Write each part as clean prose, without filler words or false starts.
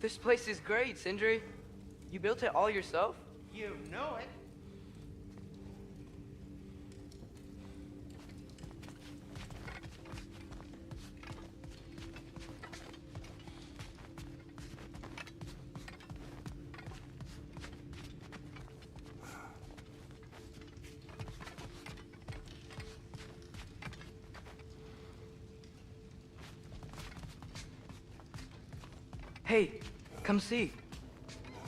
This place is great, Sindri. You built it all yourself? You know it. Hey, come see.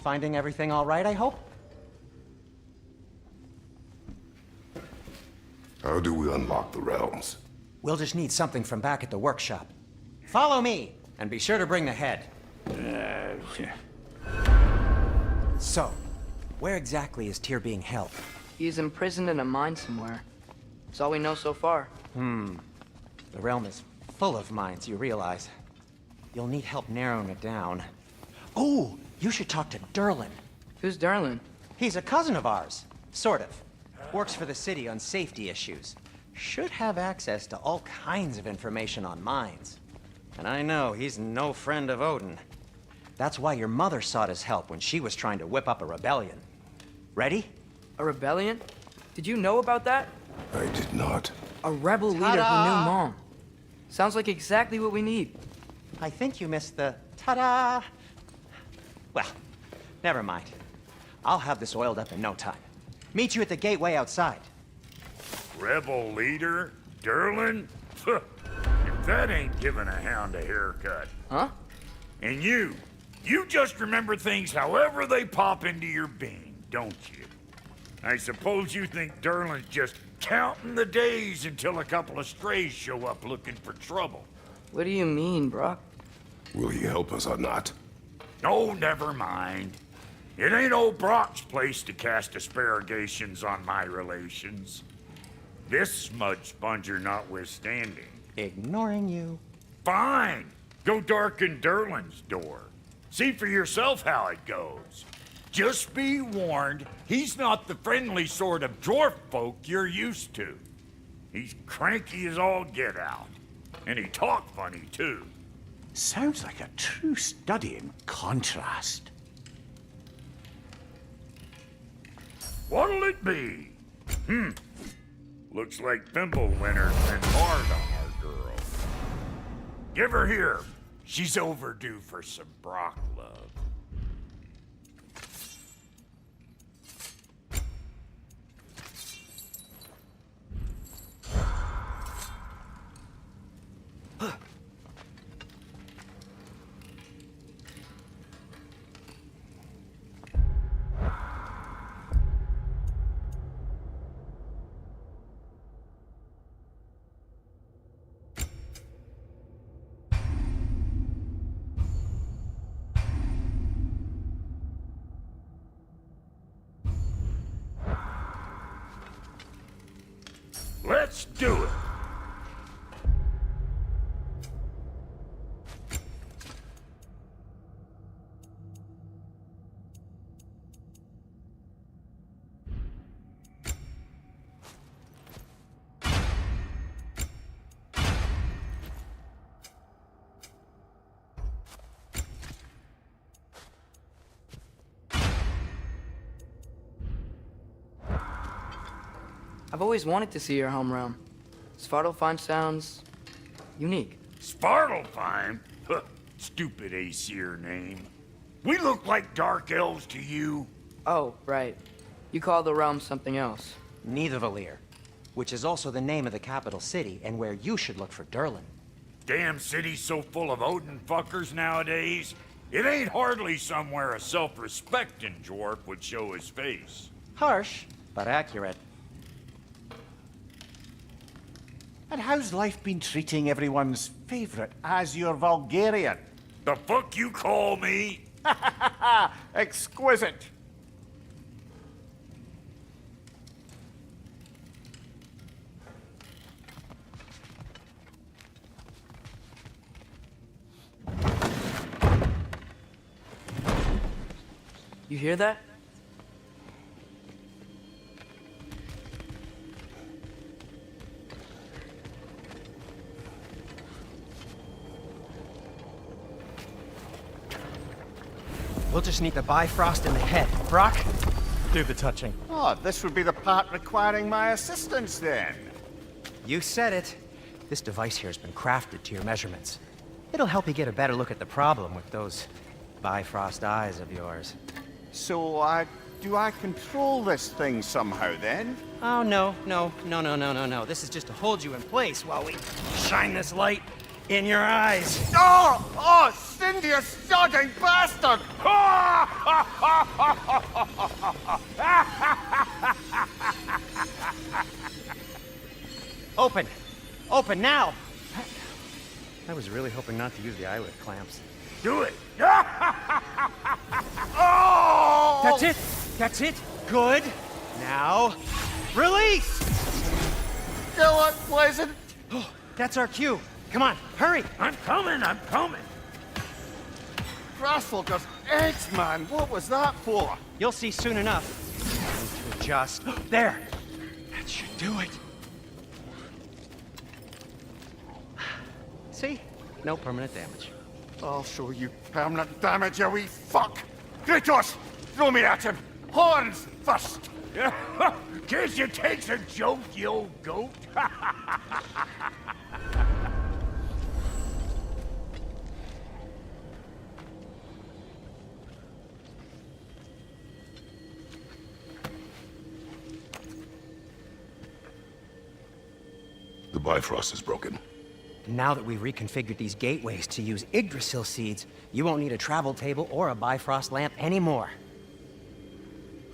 Finding everything all right, I hope? How do we unlock the realms? We'll just need something from back at the workshop. Follow me, and be sure to bring the head. So, where exactly is Tyr being held? He's imprisoned in a mine somewhere. That's all we know so far. The realm is full of mines, you realize. You'll need help narrowing it down. Oh, you should talk to Derlin. Who's Darlin? He's a cousin of ours. Sort of. Works for the city on safety issues. Should have access to all kinds of information on mines. And I know he's no friend of Odin. That's why your mother sought his help when she was trying to whip up a rebellion. Ready? A rebellion? Did you know about that? I did not. A rebel leader who knew Mom. Sounds like exactly what we need. I think you missed the ta-da. Well, never mind. I'll have this oiled up in no time. Meet you at the gateway outside. Rebel leader? Derlin? If that ain't giving a hound a haircut. Huh? And you just remember things however they pop into your being, don't you? I suppose you think Derlin's just counting the days until a couple of strays show up looking for trouble. What do you mean, Brock? Will he help us or not? Oh, never mind. It ain't old Brock's place to cast asparagations on my relations. This smudge sponger notwithstanding. Ignoring you. Fine. Go darken Derlin's door. See for yourself how it goes. Just be warned, he's not the friendly sort of dwarf folk you're used to. He's cranky as all get out. And he talk funny, too. Sounds like a true study in contrast. What'll it be? Looks like Thimblewinter's been hard on our girl. Give her here. She's overdue for some Brock love. Let's do it! I've always wanted to see your home realm. Svartalfheim sounds unique. Svartalfheim? Huh, stupid Aesir name. We look like dark elves to you? Oh, right. You call the realm something else. Nidavellir, which is also the name of the capital city and where you should look for Derlin. Damn city's so full of Odin fuckers nowadays. It ain't hardly somewhere a self-respecting dwarf would show his face. Harsh, but accurate. And how's life been treating everyone's favorite Azure Vulgarian? The fuck you call me? Exquisite. You hear that? We'll just need the Bifrost in the head. Brock, do the touching. Oh, this would be the part requiring my assistance then. You said it. This device here has been crafted to your measurements. It'll help you get a better look at the problem with those Bifrost eyes of yours. So, do I control this thing somehow then? Oh, no. This is just to hold you in place while we shine this light in your eyes. Oh, Cindy, you sodding bastard! Open! Open now! I was really hoping not to use the eyelid clamps. Do it. Oh! That's it! That's it! Good! Now, release! Go on, Pleasant. Oh, that's our cue. Come on, hurry! I'm coming. Grassel does eggs, man. What was that for? You'll see soon enough. Time to adjust. There! That should do it. See? No permanent damage. I'll show you permanent damage, you wee fuck! Kratos, throw me at him! Horns first! Guess you takes a joke, you old goat. The Bifrost is broken. Now that we've reconfigured these gateways to use Yggdrasil seeds, you won't need a travel table or a Bifrost lamp anymore.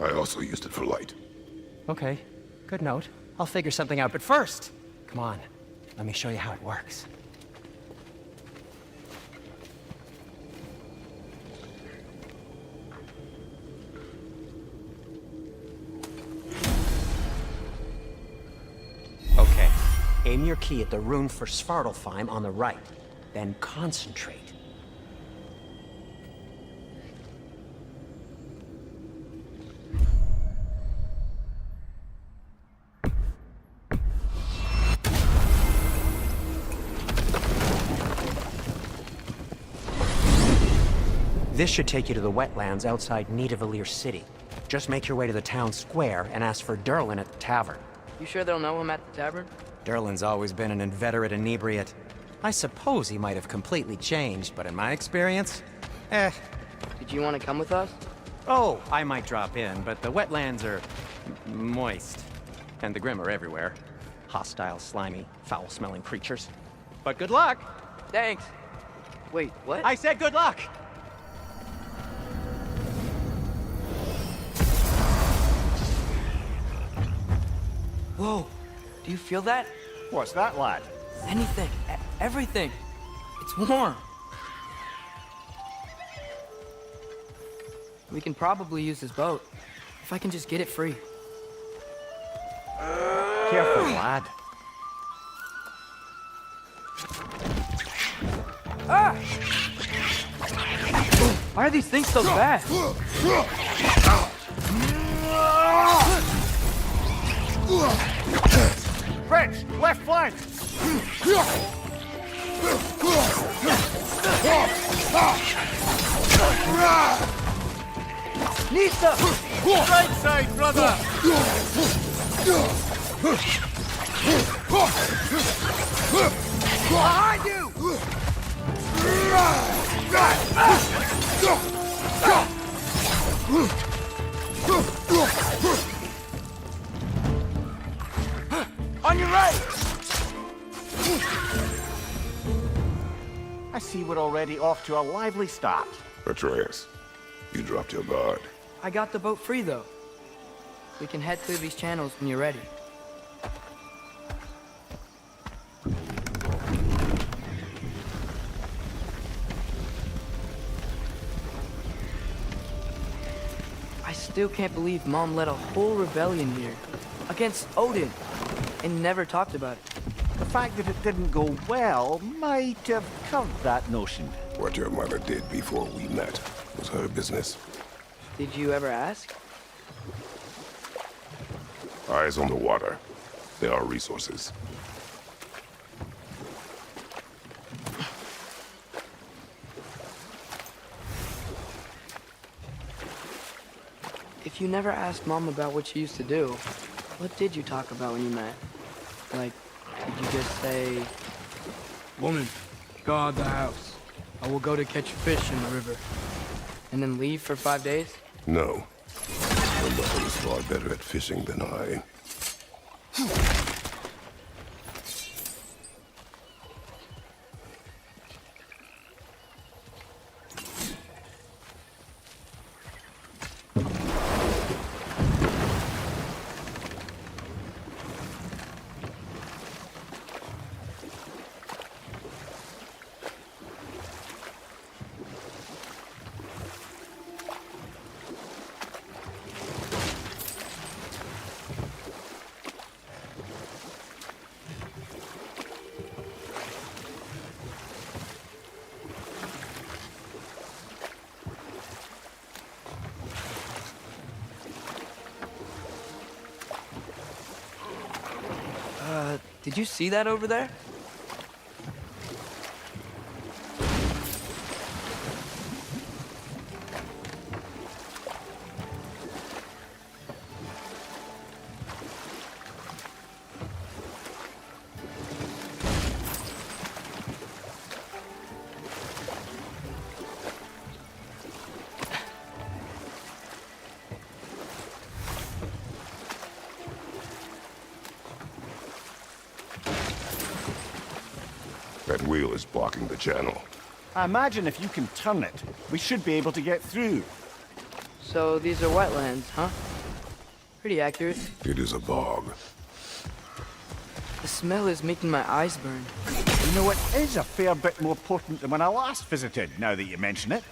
I also used it for light. Okay, good note. I'll figure something out, but first, come on, let me show you how it works. Okay, aim your key at the rune for Svartalfheim on the right, then concentrate. This should take you to the wetlands outside Nidavellir City. Just make your way to the town square and ask for Durlin at the tavern. You sure they'll know him at the tavern? Durlin's always been an inveterate inebriate. I suppose he might have completely changed, but in my experience, Did you want to come with us? Oh, I might drop in, but the wetlands are moist. And the Grim are everywhere. Hostile, slimy, foul-smelling creatures. But good luck! Thanks. Wait, what? I said good luck! Whoa, do you feel that? What's that, lad? Anything, everything. It's warm. We can probably use this boat, if I can just get it free. Careful, lad. Ah! Why are these things so fast? French, left flank! Nisa! Right side, brother! Behind you! On your right! I see we're already off to a lively start. Atreus, you dropped your guard. I got the boat free, though. We can head through these channels when you're ready. I still can't believe Mom led a whole rebellion here against Odin and never talked about it. The fact that it didn't go well might have curved that notion. What your mother did before we met was her business. Did you ever ask? Eyes on the water. There are resources. if you never asked Mom about what she used to do, what did you talk about when you met? Like, did you just say... Woman, go out the house. I will go to catch fish in the river. And then leave for 5 days? No. Your mother is far better at fishing than I. Did you see that over there? That wheel is blocking the channel. I imagine if you can turn it, we should be able to get through. So these are wetlands, huh? Pretty accurate. It is a bog. The smell is making my eyes burn. You know, it is a fair bit more potent than when I last visited, now that you mention it.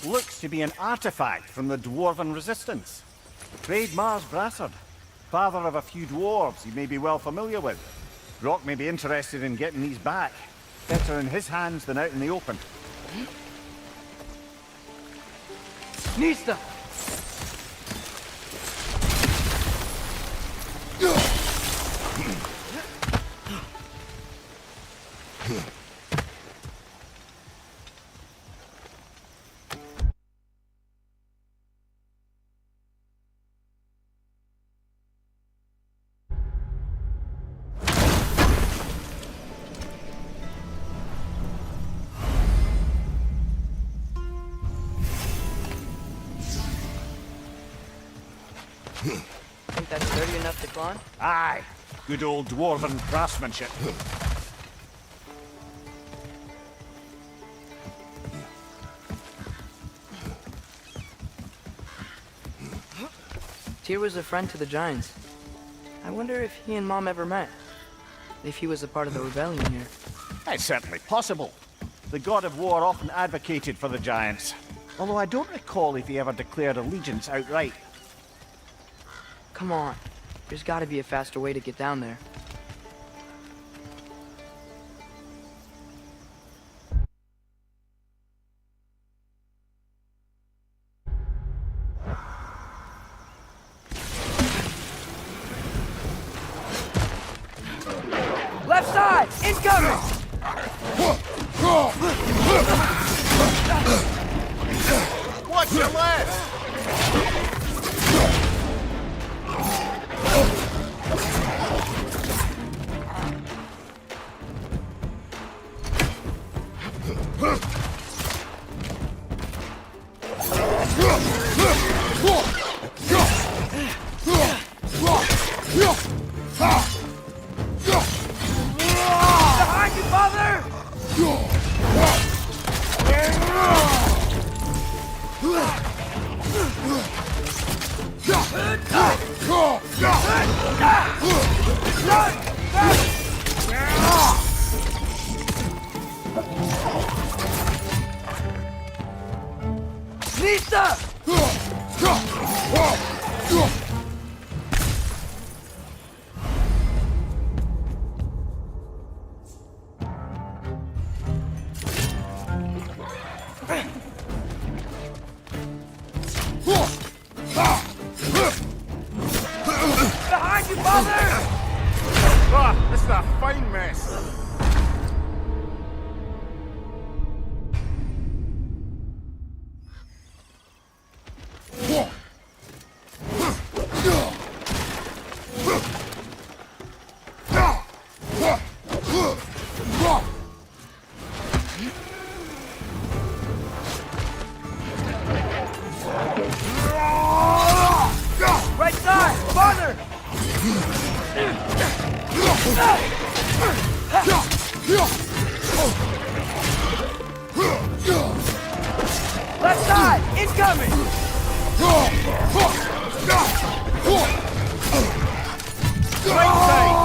Looks to be an artifact from the Dwarven Resistance. Trade Mars Brassard, father of a few dwarves you may be well familiar with. Rock may be interested in getting these back. Better in his hands than out in the open. Nista! Think that's sturdy enough to climb? Aye, good old Dwarven craftsmanship. Tyr was a friend to the Giants. I wonder if he and Mom ever met. If he was a part of the rebellion here. It's certainly possible. The god of war often advocated for the Giants. Although I don't recall if he ever declared allegiance outright. Come on. There's gotta be a faster way to get down there. Left side! Incoming! Watch your left! Behind you, father! Ah, this is a fine mess. Right side! Father! Left side! Incoming! Right side.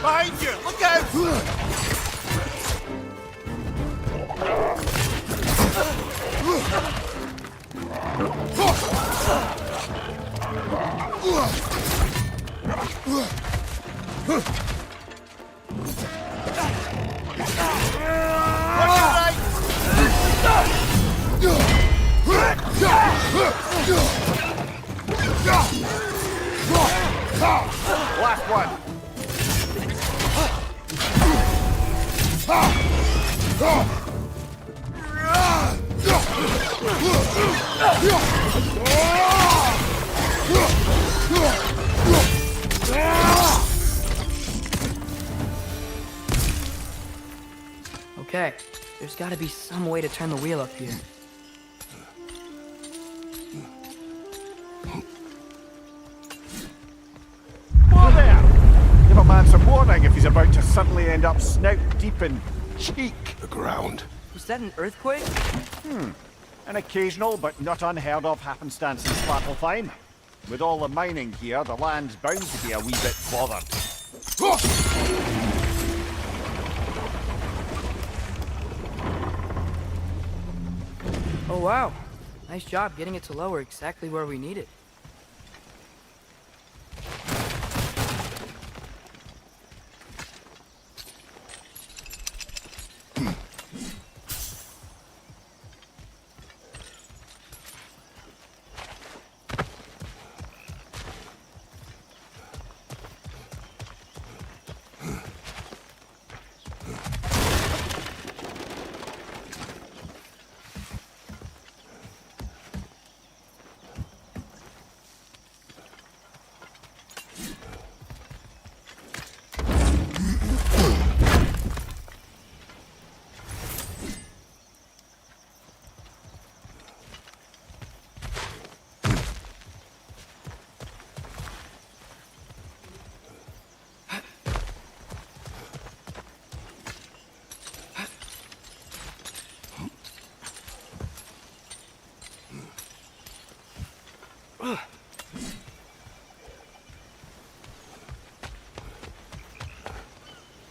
Behind you! Look out! Last one. Okay, there's gotta be some way to turn the wheel up here. Whoa there! Give a man some warning if he's about to suddenly end up snout deep in cheek. The ground. Was that an earthquake? An occasional but not unheard of happenstance in Svartalfheim. With all the mining here, the land's bound to be a wee bit bothered. Oh wow, nice job getting it to lower exactly where we need it.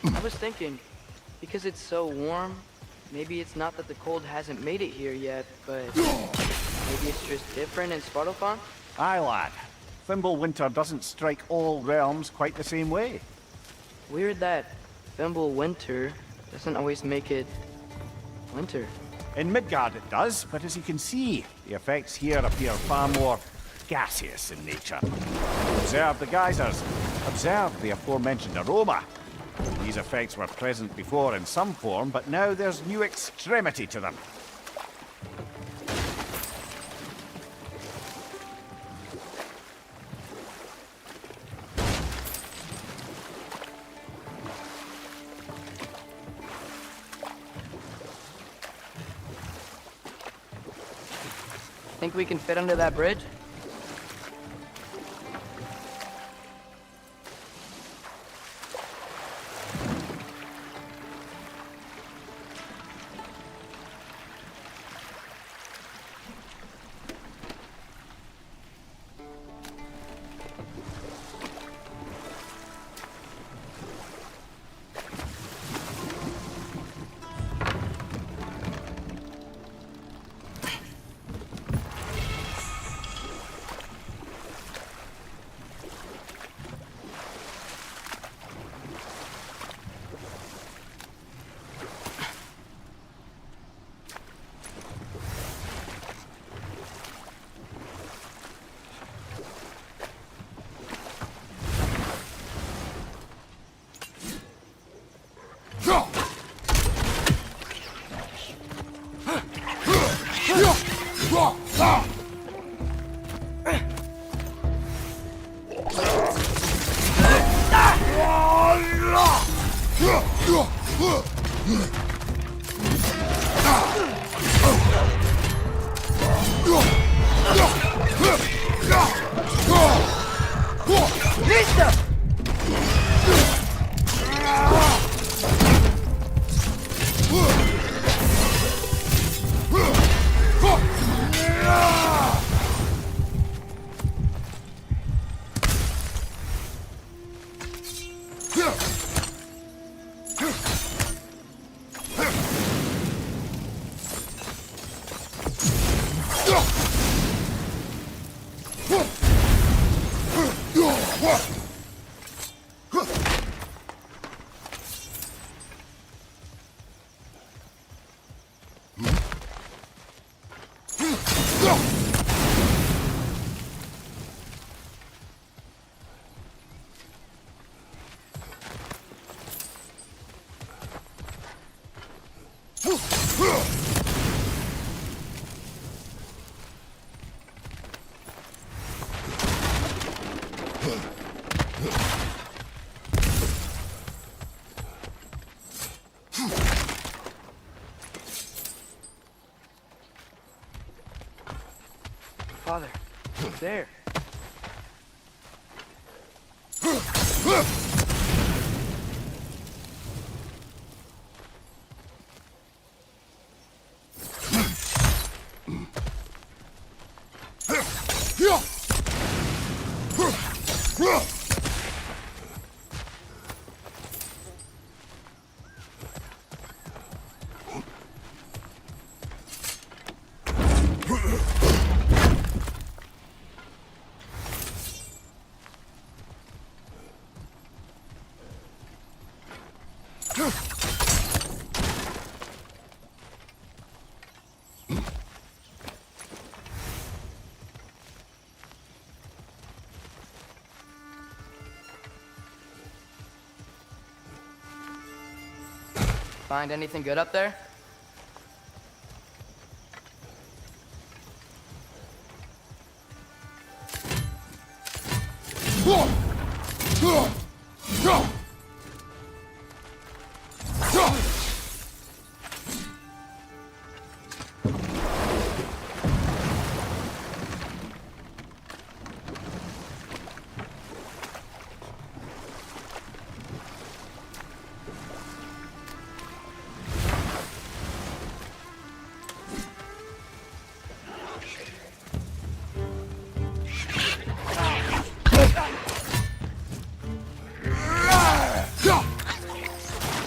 I was thinking, because it's so warm, maybe it's not that the cold hasn't made it here yet, but maybe it's just different in Svartalfheim? Aye, lad. Thimble winter doesn't strike all realms quite the same way. Weird that Thimble Winter doesn't always make it winter. In Midgard it does, but as you can see, the effects here appear far more gaseous in nature. Observe the geysers. Observe the aforementioned aroma. These effects were present before in some form, but now there's new extremity to them. Think we can fit under that bridge? Father, it's there. Find anything good up there?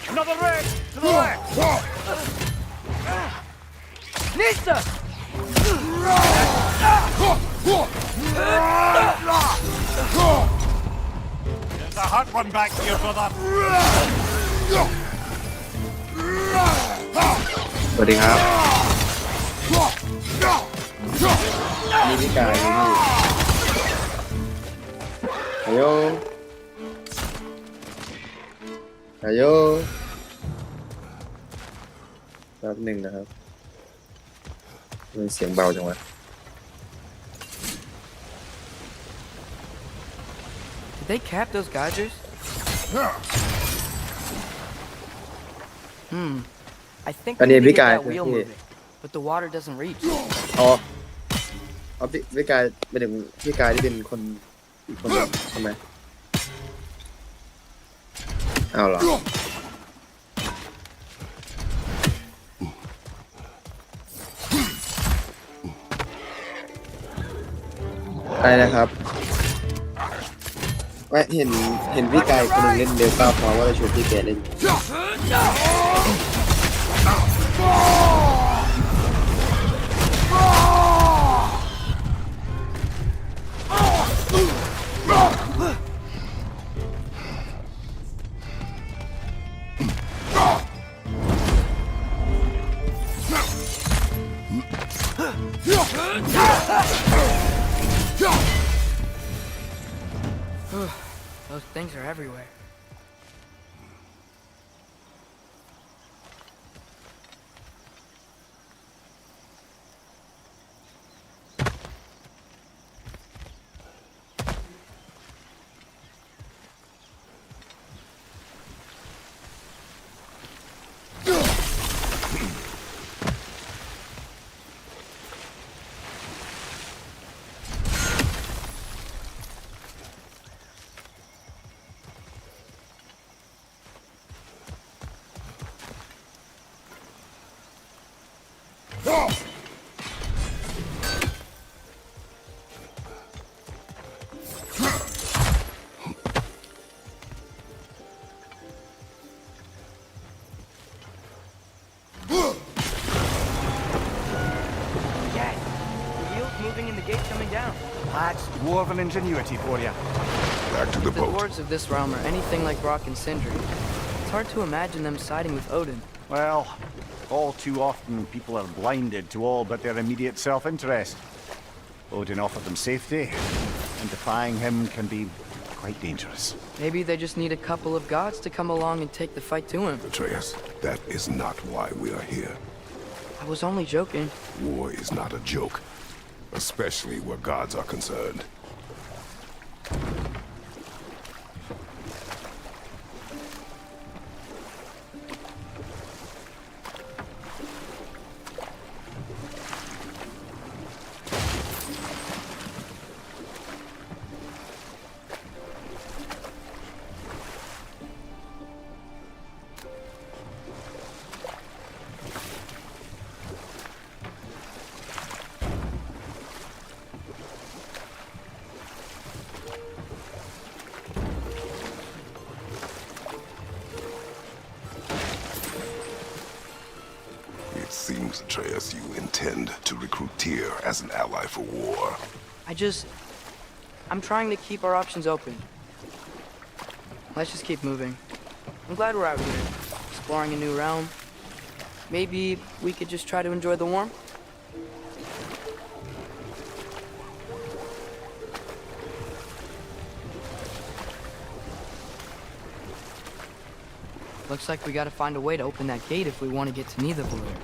Another red! To the left! Nista! There's a hot one back here, brother. วัสดีครับนี่พี่กายนี่ฮัลโหลฮัลโหลแป๊บหนึ่งนะครับมันเสียงเบาจังวะ Did they cap those geysers? I think we need to get that wheel moving, but the water doesn't reach. อ๋อเอาพี่กายไปถึงพี่กายที่เป็นคนอีกคนหนึ่งใช่ไหมเอาเหรออะไรนะครับไม่เห็นพี่กายคนหนึงเล่นเร็วก้าวพอว่าจะชวนพี่แกเล่นThose things are everywhere. Yes, the wheel's moving and the gate coming down. That's dwarven ingenuity for you. Back to the The boat. dwarves of this realm are anything like Brock and Sindri. It's hard to imagine them siding with Odin. Well, all too often people are blinded to all but their immediate self-interest. Odin offered them safety, and defying him can be quite dangerous. Maybe they just need a couple of gods to come along and take the fight to him. Atreus, that is not why we are here. I was only joking. War is not a joke, especially where gods are concerned. It seems, Atreus, you intend to recruit Tyr as an ally for war. I'm trying to keep our options open. Let's just keep moving. I'm glad we're out here, exploring a new realm. Maybe we could just try to enjoy the warmth? Looks like we gotta find a way to open that gate if we want to get to Nidavellir.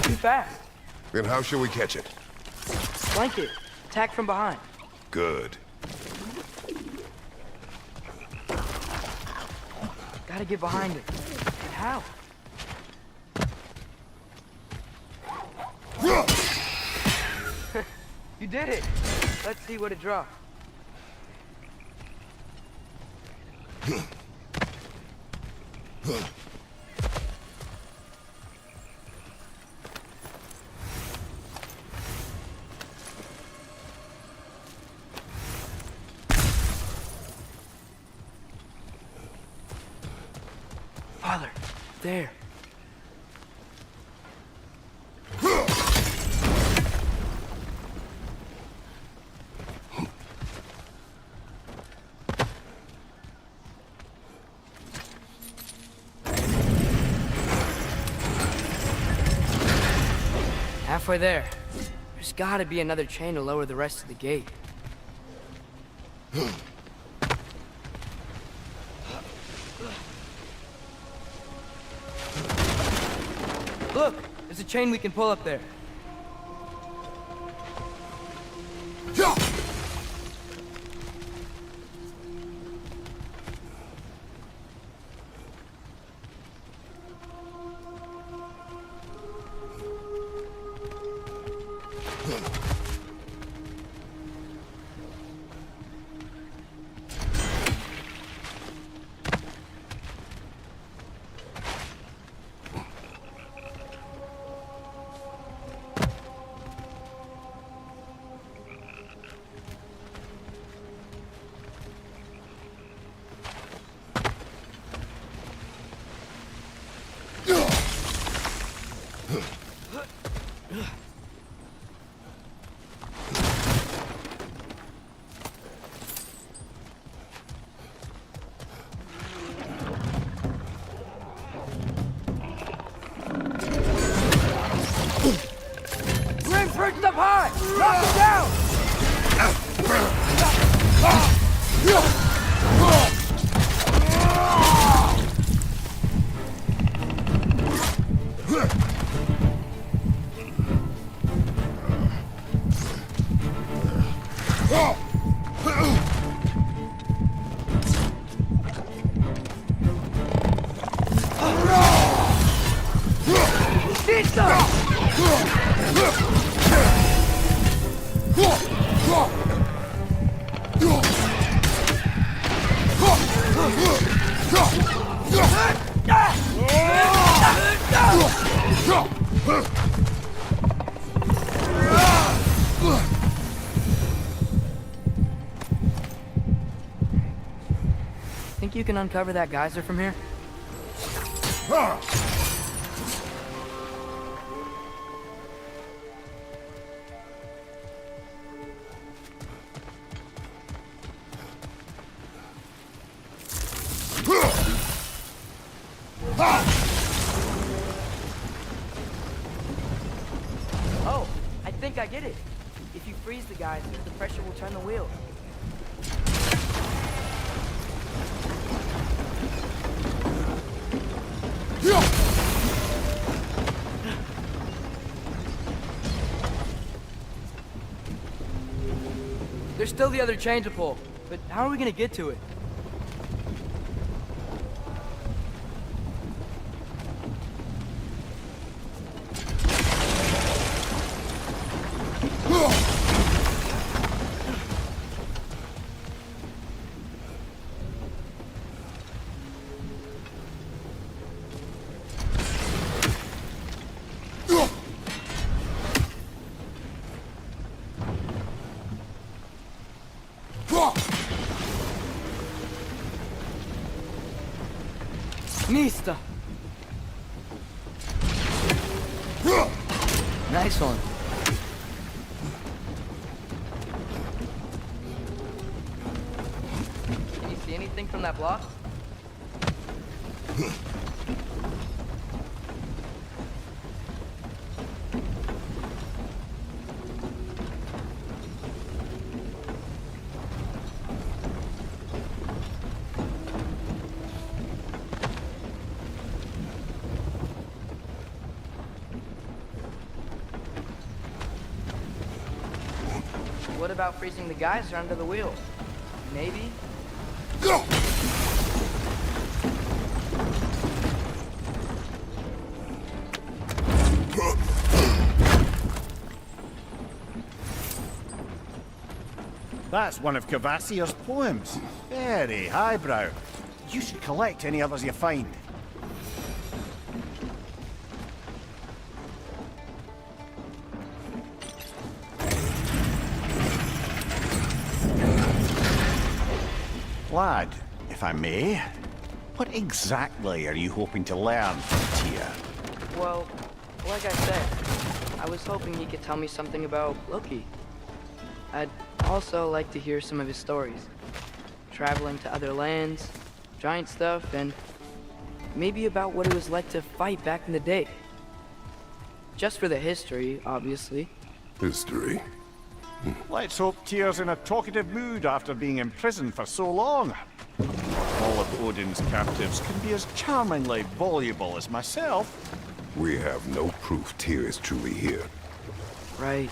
Too fast. Then how shall we catch it? Flank it. Attack from behind. Good. Gotta get behind it. But how? You did it. Let's see what it drops. there. Halfway there. There's gotta be another chain to lower the rest of the gate. Look! There's a chain we can pull up there. Rim perched up high! Knock it down! Think you can uncover that geyser from here? Oh, I think I get it. If you freeze the geyser, the pressure will turn the wheel. There's still the other chain to pull, but how are we gonna get to it? Mista! Nice one. Can you see anything from that block? What about freezing the geyser under the wheel? Maybe? That's one of Cavassier's poems. Very highbrow. You should collect any others you find. Lad, if I may. What exactly are you hoping to learn from Tyr? Well, like I said, I was hoping he could tell me something about Loki. I'd also like to hear some of his stories. Traveling to other lands, giant stuff, and maybe about what it was like to fight back in the day. Just for the history, obviously. History. Let's hope Tyr's in a talkative mood after being in prison for so long. All of Odin's captives can be as charmingly voluble as myself. We have no proof Tyr is truly here. Right.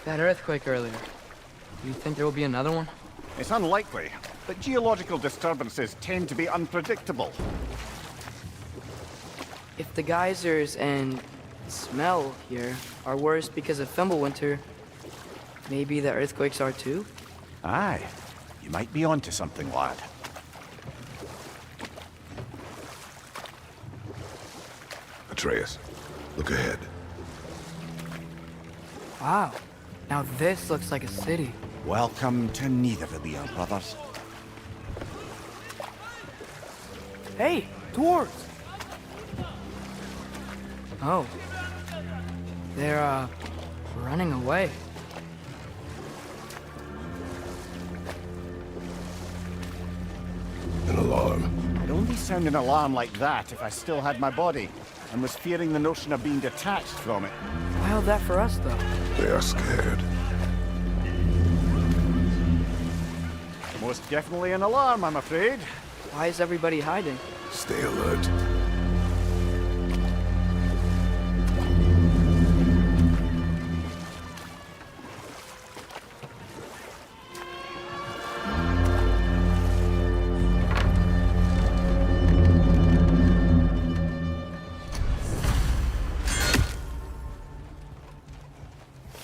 That earthquake earlier. Do you think there will be another one? It's unlikely, but geological disturbances tend to be unpredictable. If the geysers and smell here are worse because of Fimbulwinter, maybe the earthquakes are too? Aye, you might be onto something, lad. Atreus, look ahead. Wow. Now this looks like a city. Welcome to Nidavellir, brothers. Hey, dwarves! Oh. They're, running away. An alarm. I'd only sound an alarm like that if I still had my body, and was fearing the notion of being detached from it. Why all that for us, though? They are scared. Most definitely an alarm, I'm afraid. Why is everybody hiding? Stay alert.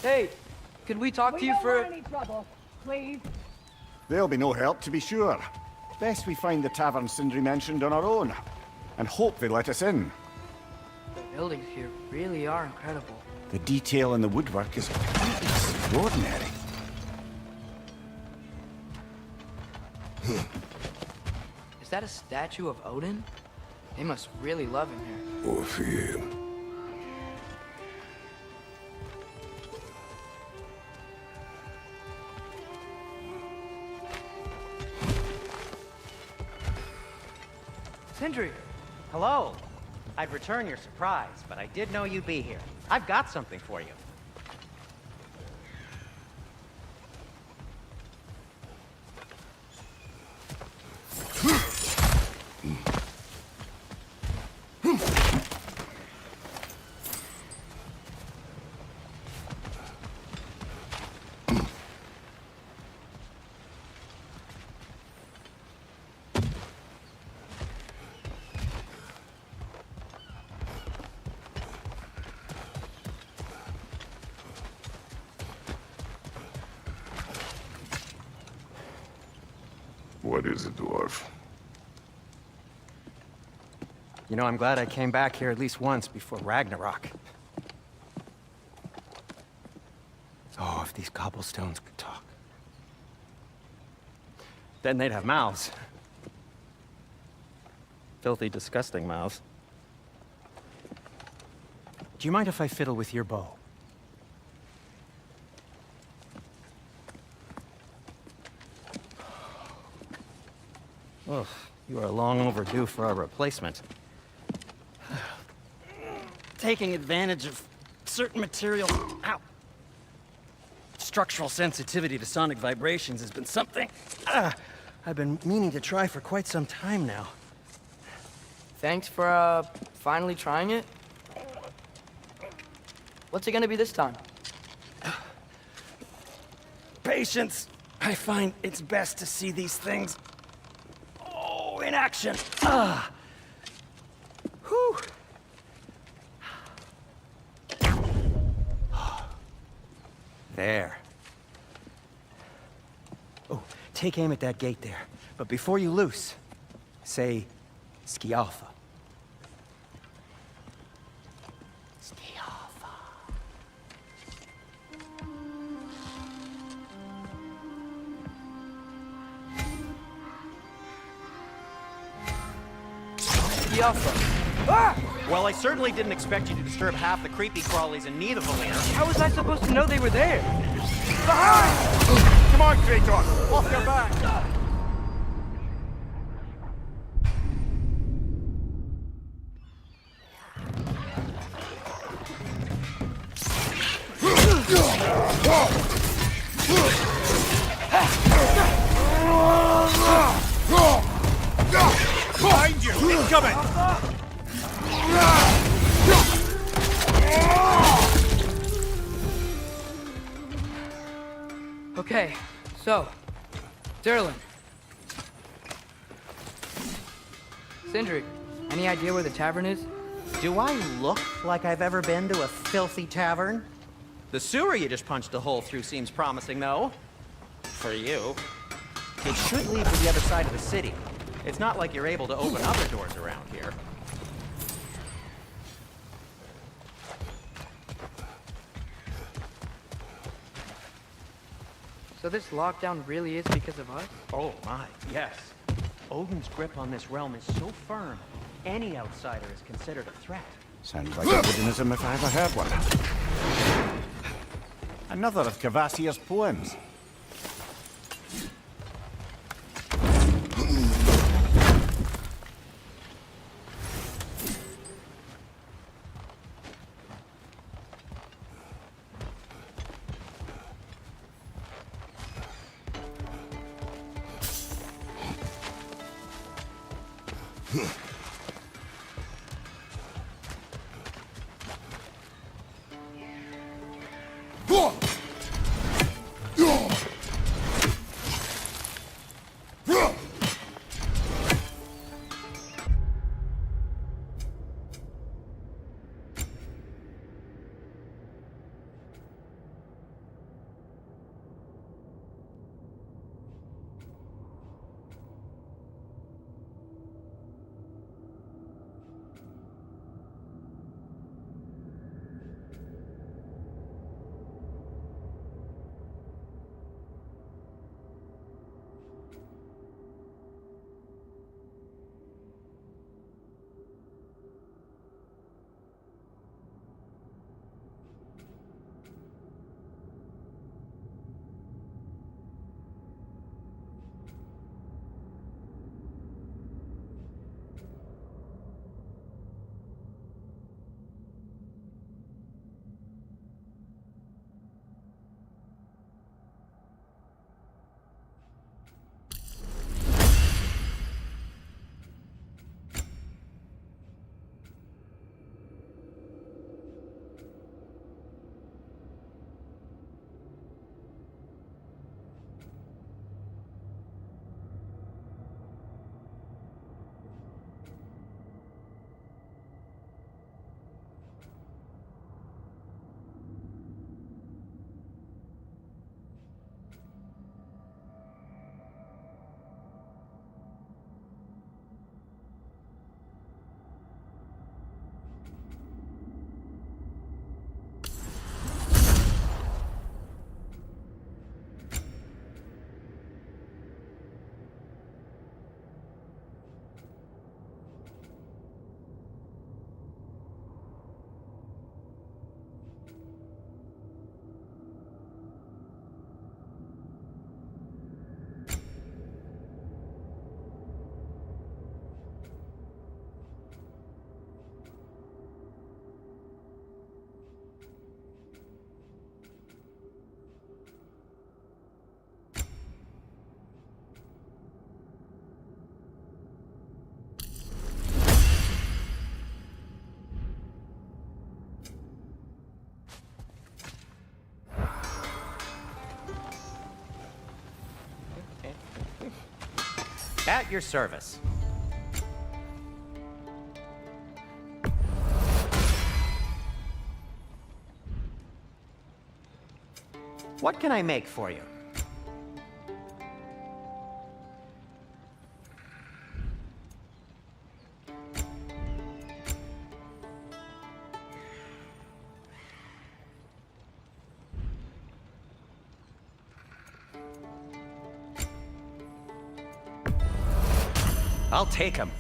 Hey, could we talk to you don't for... want any trouble, please. There'll be no help, to be sure. Best we find the tavern Sindri mentioned on our own, and hope they let us in. The buildings here really are incredible. The detail in the woodwork is quite extraordinary. Is that a statue of Odin? They must really love him here. Or fear him. Sindri! Hello. I'd return your surprise, but I did know you'd be here. I've got something for you. What is it, dwarf? You know, I'm glad I came back here at least once before Ragnarok. Oh, if these cobblestones could talk. Then they'd have mouths. Filthy, disgusting mouths. Do you mind if I fiddle with your bow? Oh, you are long overdue for a replacement. Taking advantage of certain materials. Ow! Structural sensitivity to sonic vibrations has been something I've been meaning to try for quite some time now. Thanks for, finally trying it. What's it gonna be this time? Patience. I find it's best to see these things in action. Whew. There. Oh, take aim at that gate there. But before you loose, say Scialfa. Scialfa. Well, I certainly didn't expect you to disturb half the creepy crawlies in need of a lair. How was I supposed to know they were there? Come on, Kratos! Off your back! Behind you! Incoming! Okay, so, Derlin. Sindri, any idea where the tavern is? Do I look like I've ever been to a filthy tavern? The sewer you just punched a hole through seems promising, though. For you. It should lead to the other side of the city. It's not like you're able to open other doors around here. So this lockdown really is because of us? Oh my, yes. Odin's grip on this realm is so firm, any outsider is considered a threat. Sounds like Odinism if I ever heard one. Another of Kvasir's poems. At your service. What can I make for you? I'll take him.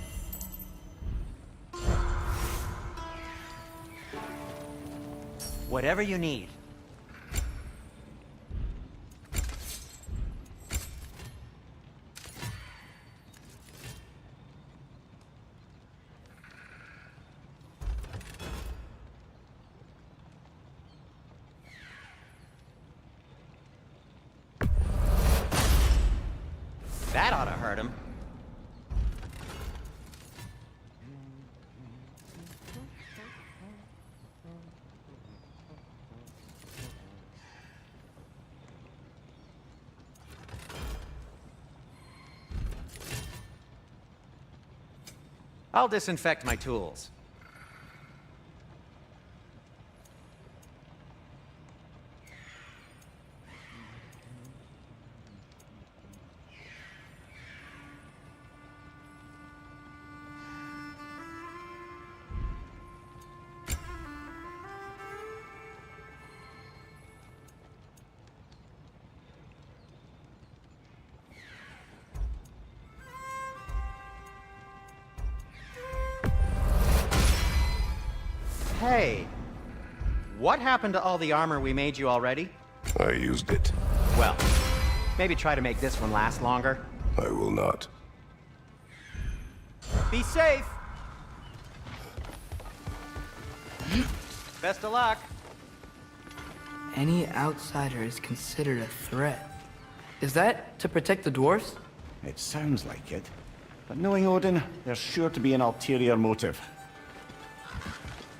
Whatever you need. That ought to hurt him. I'll disinfect my tools. Hey, what happened to all the armor we made you already? I used it. Well, maybe try to make this one last longer. I will not. Be safe! Best of luck! Any outsider is considered a threat. Is that to protect the dwarves? It sounds like it. But knowing Odin, there's sure to be an ulterior motive.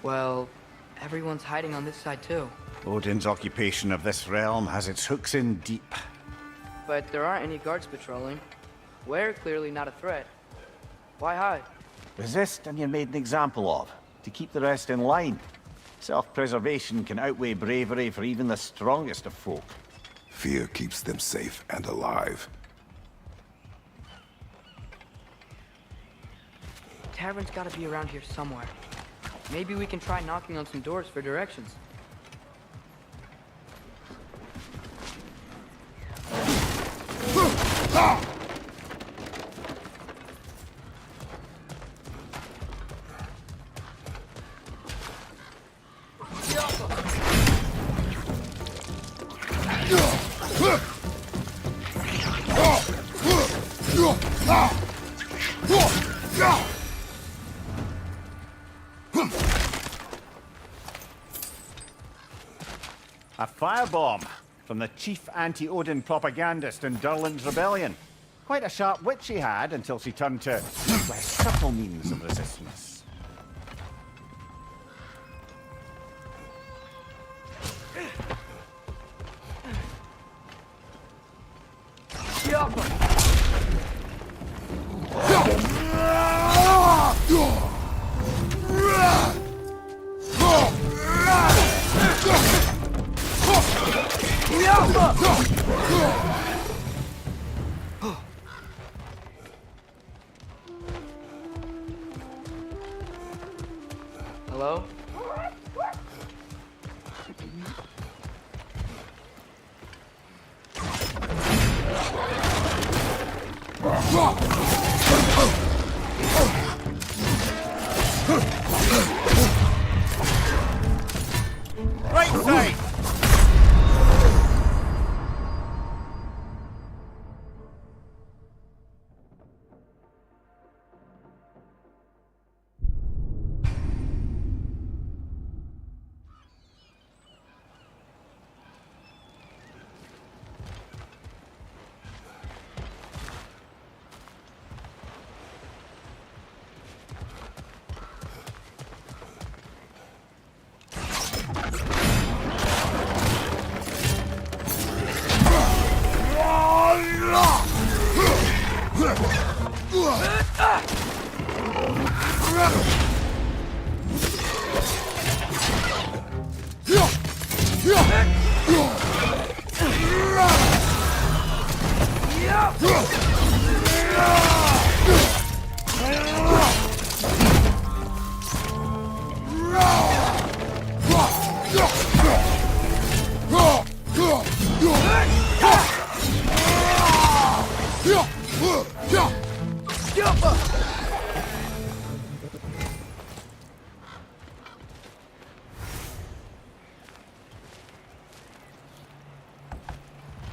Well, everyone's hiding on this side too. Odin's occupation of this realm has its hooks in deep. But there aren't any guards patrolling. We're clearly not a threat. Why hide? Resist and you're made an example of, to keep the rest in line. Self-preservation can outweigh bravery for even the strongest of folk. Fear keeps them safe and alive. Tavern's gotta be around here somewhere. Maybe we can try knocking on some doors for directions. A firebomb from the chief anti-Odin propagandist in Durland's rebellion. Quite a sharp wit she had until she turned to less subtle means of resistance. Hello? Right side!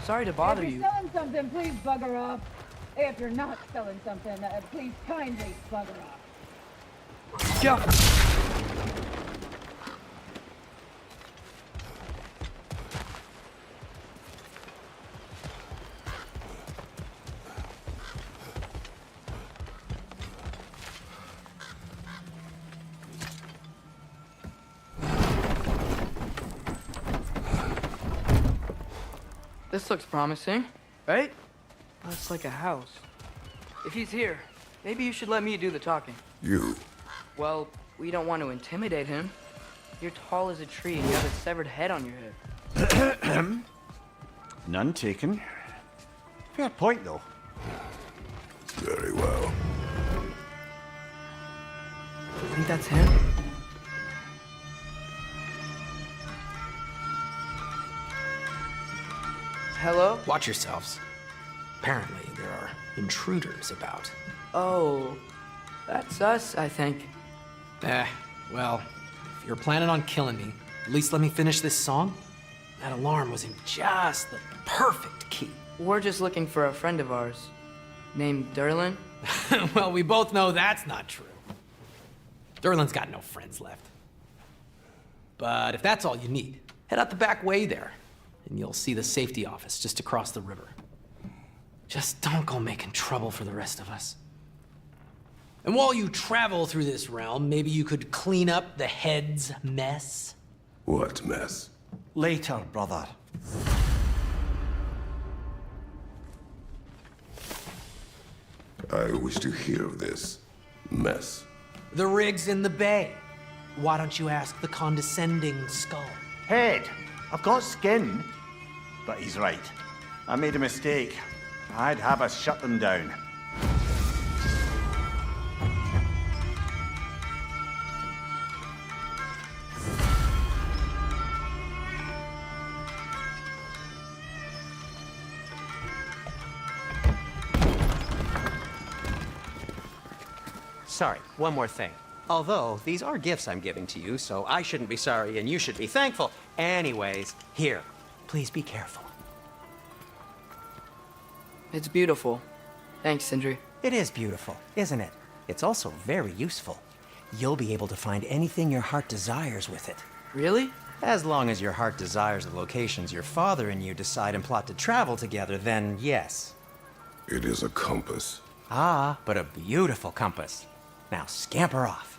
sorry to If bother you're you. selling something, please bugger off. If you're not selling something, please kindly bugger off. Yeah. This looks promising, right? Oh, it's like a house. If he's here, maybe you should let me do the talking. You. Well, we don't want to intimidate him. You're tall as a tree and you have a severed head on your head. None taken. Fair point, though. Very well. You think that's him? Hello? Watch yourselves. Apparently, there are intruders about. Oh, that's us, I think. Well, if you're planning on killing me, at least let me finish this song. That alarm was in just the perfect key. We're just looking for a friend of ours named Derlin. Well, we both know that's not true. Derlin's got no friends left. But if that's all you need, head out the back way there, and you'll see the safety office just across the river. Just don't go making trouble for the rest of us. And while you travel through this realm, maybe you could clean up the head's mess? What mess? Later, brother. I wish to hear of this mess. The rig's in the bay. Why don't you ask the condescending skull? Head, I've got skin. But he's right. I made a mistake. I'd have us shut them down. Sorry, one more thing. Although, these are gifts I'm giving to you, so I shouldn't be sorry and you should be thankful. Anyways, here, please be careful. It's beautiful. Thanks, Sindri. It is beautiful, isn't it? It's also very useful. You'll be able to find anything your heart desires with it. Really? As long as your heart desires the locations your father and you decide and plot to travel together, then yes. It is a compass. Ah, but a beautiful compass. Now scamper off.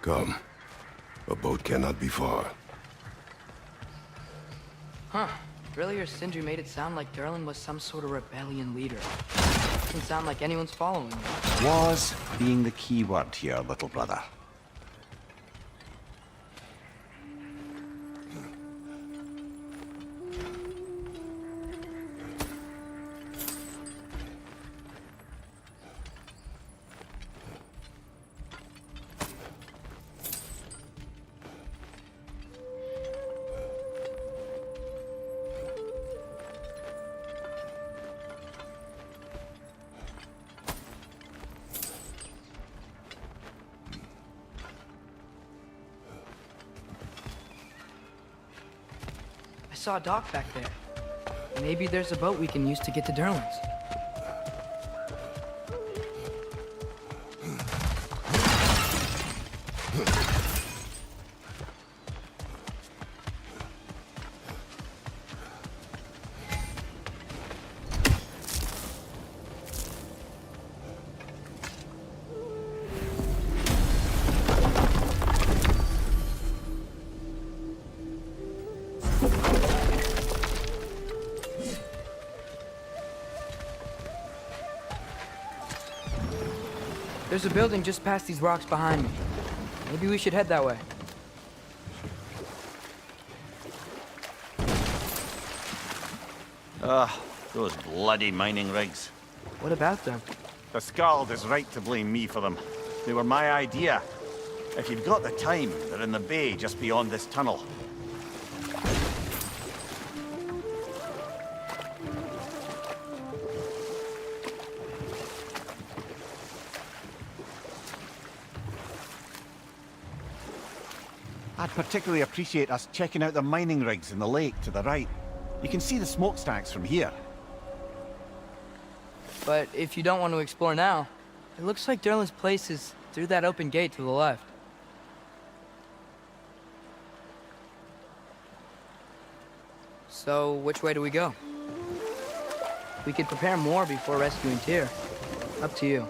Come. A boat cannot be far. Huh. Earlier, Sindri made it sound like Derlin was some sort of rebellion leader. Doesn't sound like anyone's following him. Was being the key word here, little brother. I saw a dock back there. Maybe there's a boat we can use to get to Derlin's. There's a building just past these rocks behind me. Maybe we should head that way. Those bloody mining rigs. What about them? The Skald is right to blame me for them. They were my idea. If you've got the time, they're in the bay just beyond this tunnel. I'd particularly appreciate us checking out the mining rigs in the lake to the right. You can see the smokestacks from here. But if you don't want to explore now, it looks like Derlin's place is through that open gate to the left. So, which way do we go? We could prepare more before rescuing Tyr. Up to you.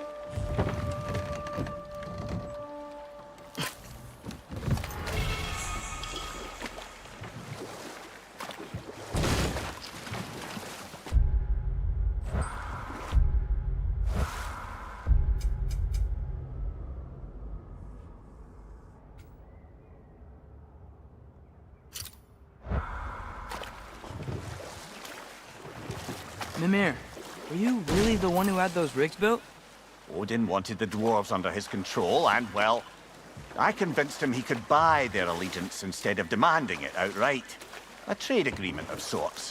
Mimir, were you really the one who had those rigs built? Odin wanted the dwarves under his control, and, well, I convinced him he could buy their allegiance instead of demanding it outright. A trade agreement of sorts.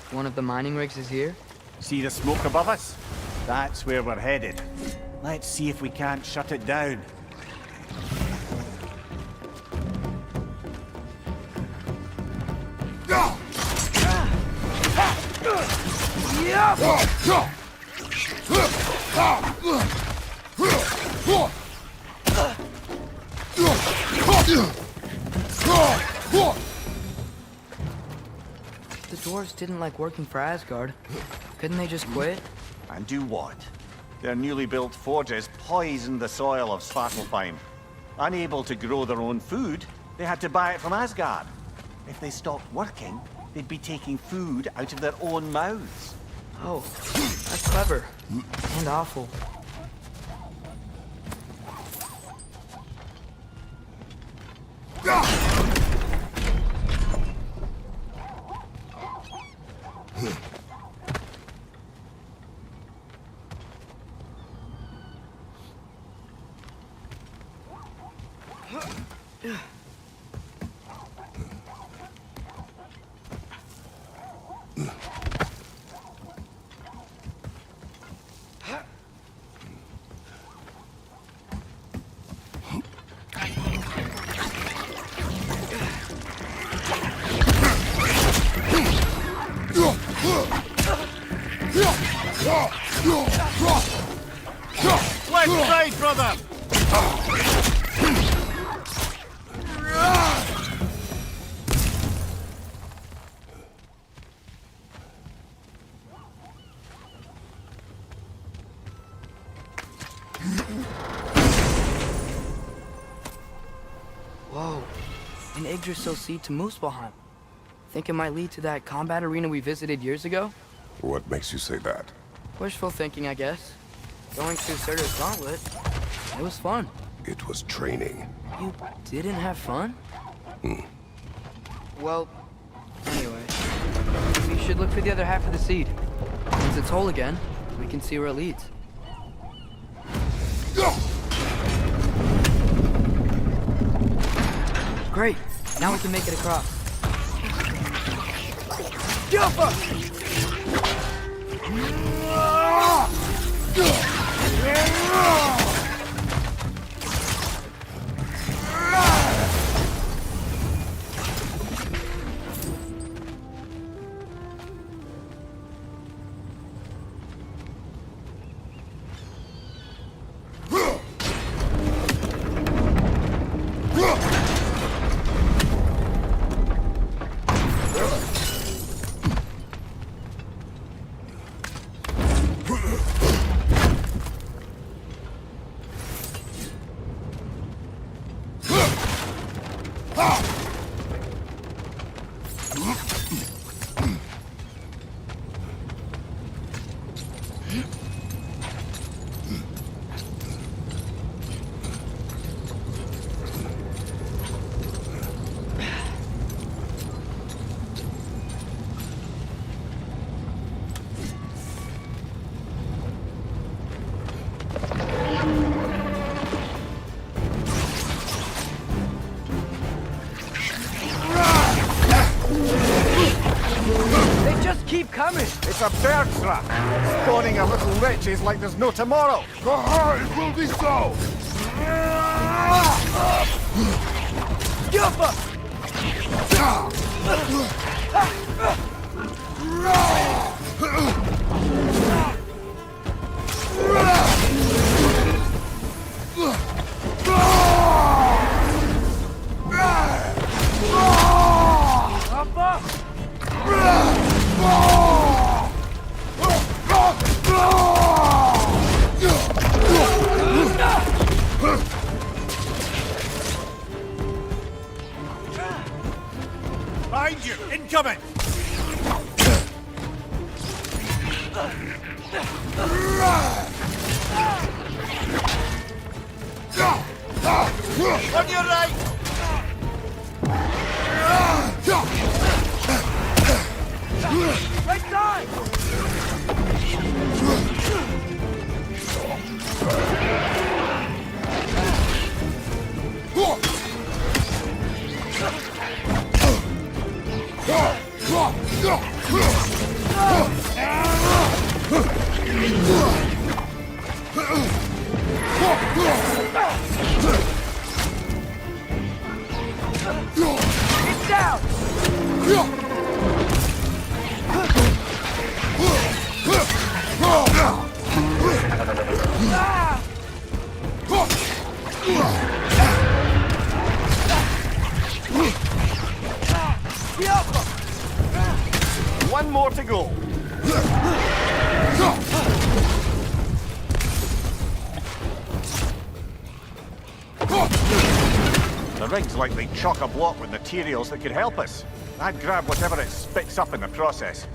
One of the mining rigs is here? See the smoke above us? That's where we're headed. Let's see if we can't shut it down. The dwarves didn't like working for Asgard. Couldn't they just quit? And do what? Their newly built forges poisoned the soil of Svartalfheim. Unable to grow their own food, they had to buy it from Asgard. If they stopped working, they'd be taking food out of their own mouths. Oh, that's clever. And awful. Left side, brother! Whoa, an Yggdrasil seed to Muspelheim. Think it might lead to that combat arena we visited years ago? What makes you say that? Wishful thinking, I guess. Going to Surtur's Gauntlet, it was fun. It was training. You didn't have fun? Well, anyway, we should look for the other half of the seed. Once it's whole again, we can see where it leads. Great, now we can make it across. Jumper! They just keep coming. It's a bird trap. Spawning a little witches like there's no tomorrow. It will be so! Yuppa! Behind you! Incoming! On your right! Right side! Get down! One more to go. The rig's likely chock-a-block with materials that could help us. I'd grab whatever it spits up in the process.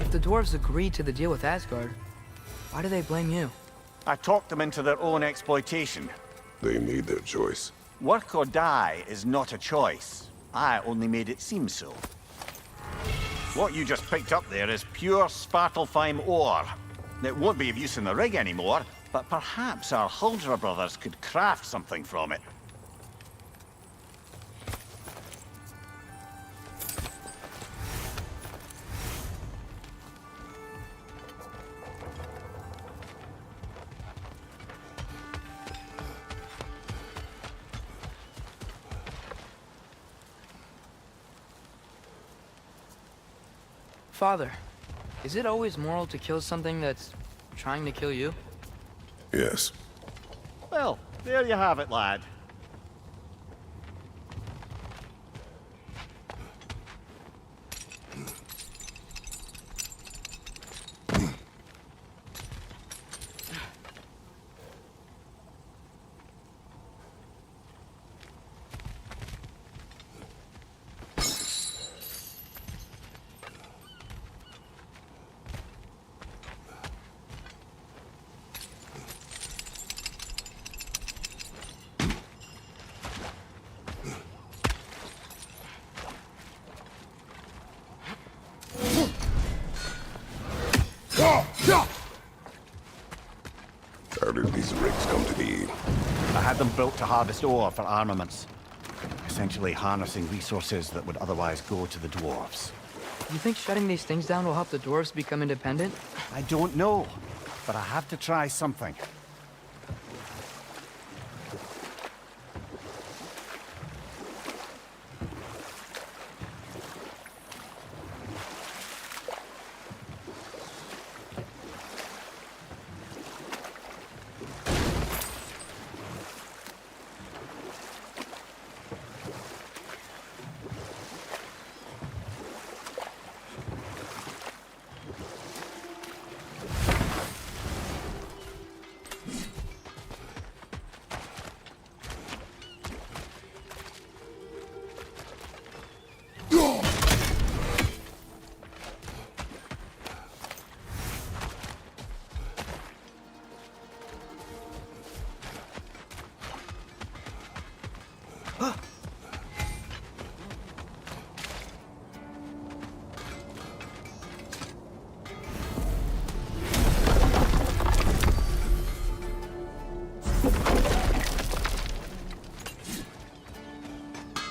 The dwarves agreed to the deal with Asgard. Why do they blame you? I talked them into their own exploitation. They made their choice. Work or die is not a choice. I only made it seem so. What you just picked up there is pure Svartalfheim ore. It won't be of use in the rig anymore, but perhaps our Huldra brothers could craft something from it. Father, is it always moral to kill something that's trying to kill you? Yes. Well, there you have it, lad. How did these rigs come to be? I had them built to harvest ore for armaments. Essentially harnessing resources that would otherwise go to the dwarves. You think shutting these things down will help the dwarves become independent? I don't know, but I have to try something.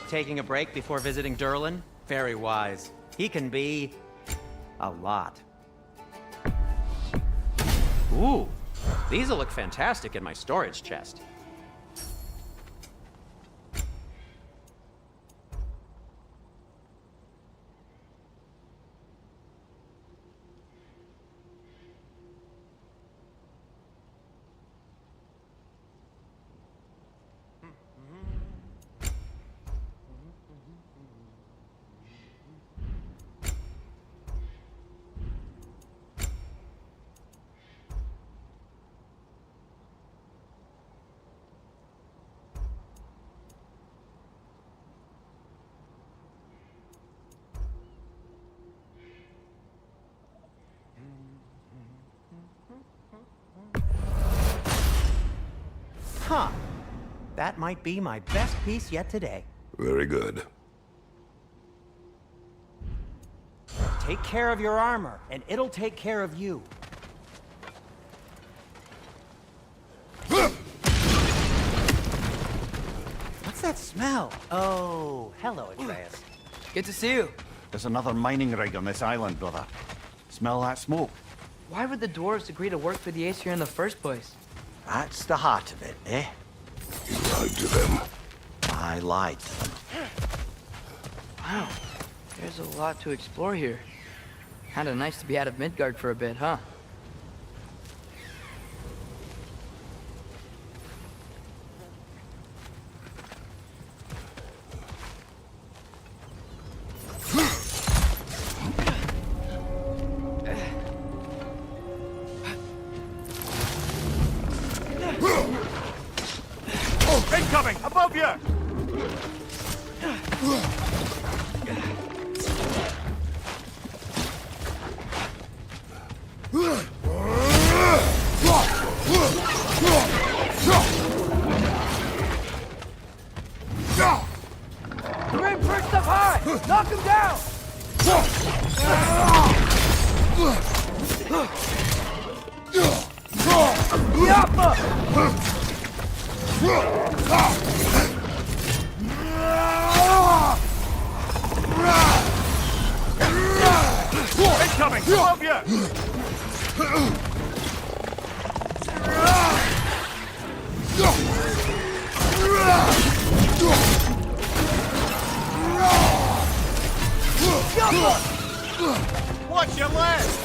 taking a break before visiting Durlin? Very wise. He can be... a lot. Ooh, these'll look fantastic in my storage chest. Huh. That might be my best piece yet today. Very good. Take care of your armor, and it'll take care of you. What's that smell? Oh, hello, Atreus. Good to see you. There's another mining rig on this island, brother. Smell that smoke? Why would the dwarves agree to work for the Aesir in the first place? That's the heart of it, eh? You lied to them. I lied to them. Wow, there's a lot to explore here. Kinda nice to be out of Midgard for a bit, huh? Incoming! Above you! Grim perched up high! Knock him down! Incoming! Above you! Watch your legs!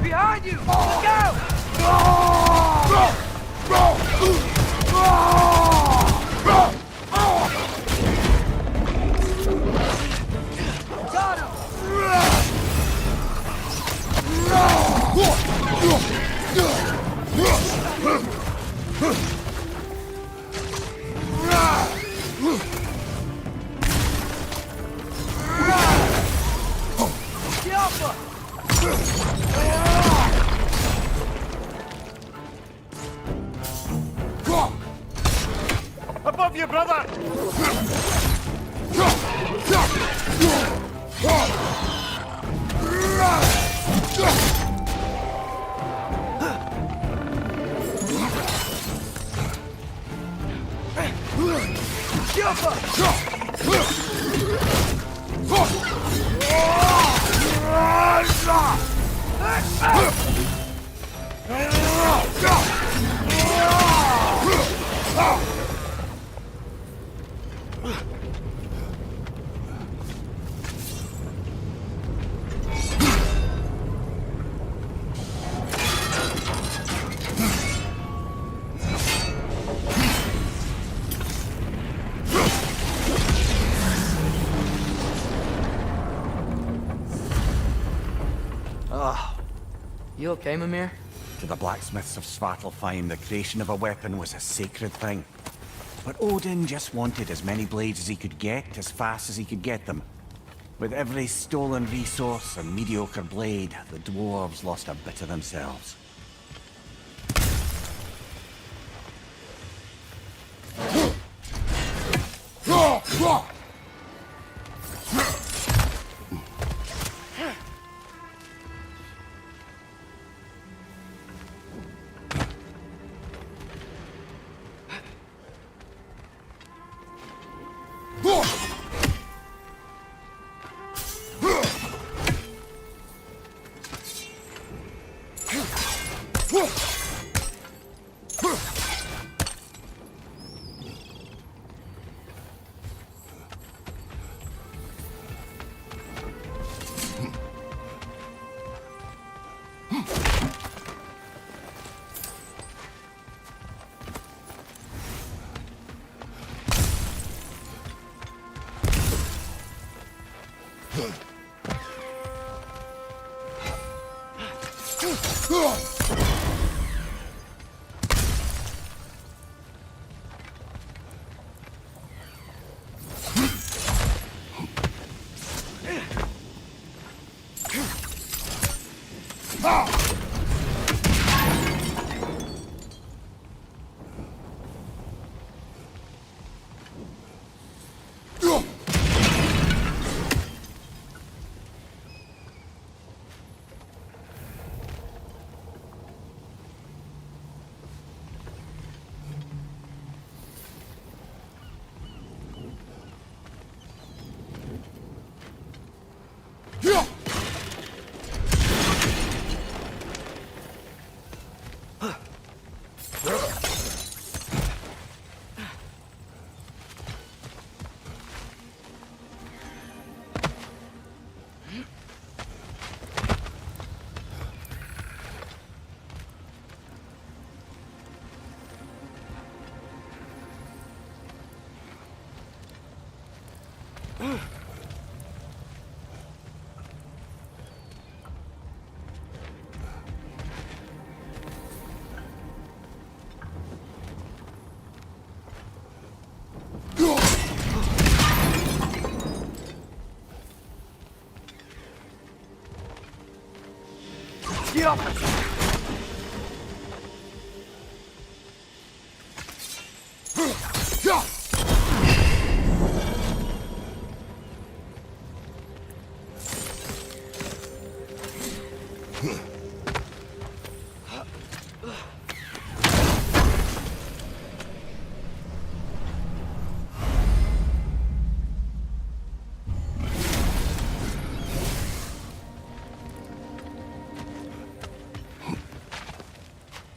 Behind you! Let's go! Got him! Above you, brother! You okay, Mimir? To the blacksmiths of Svartalfheim, the creation of a weapon was a sacred thing. But Odin just wanted as many blades as he could get, as fast as he could get them. With every stolen resource and mediocre blade, the dwarves lost a bit of themselves.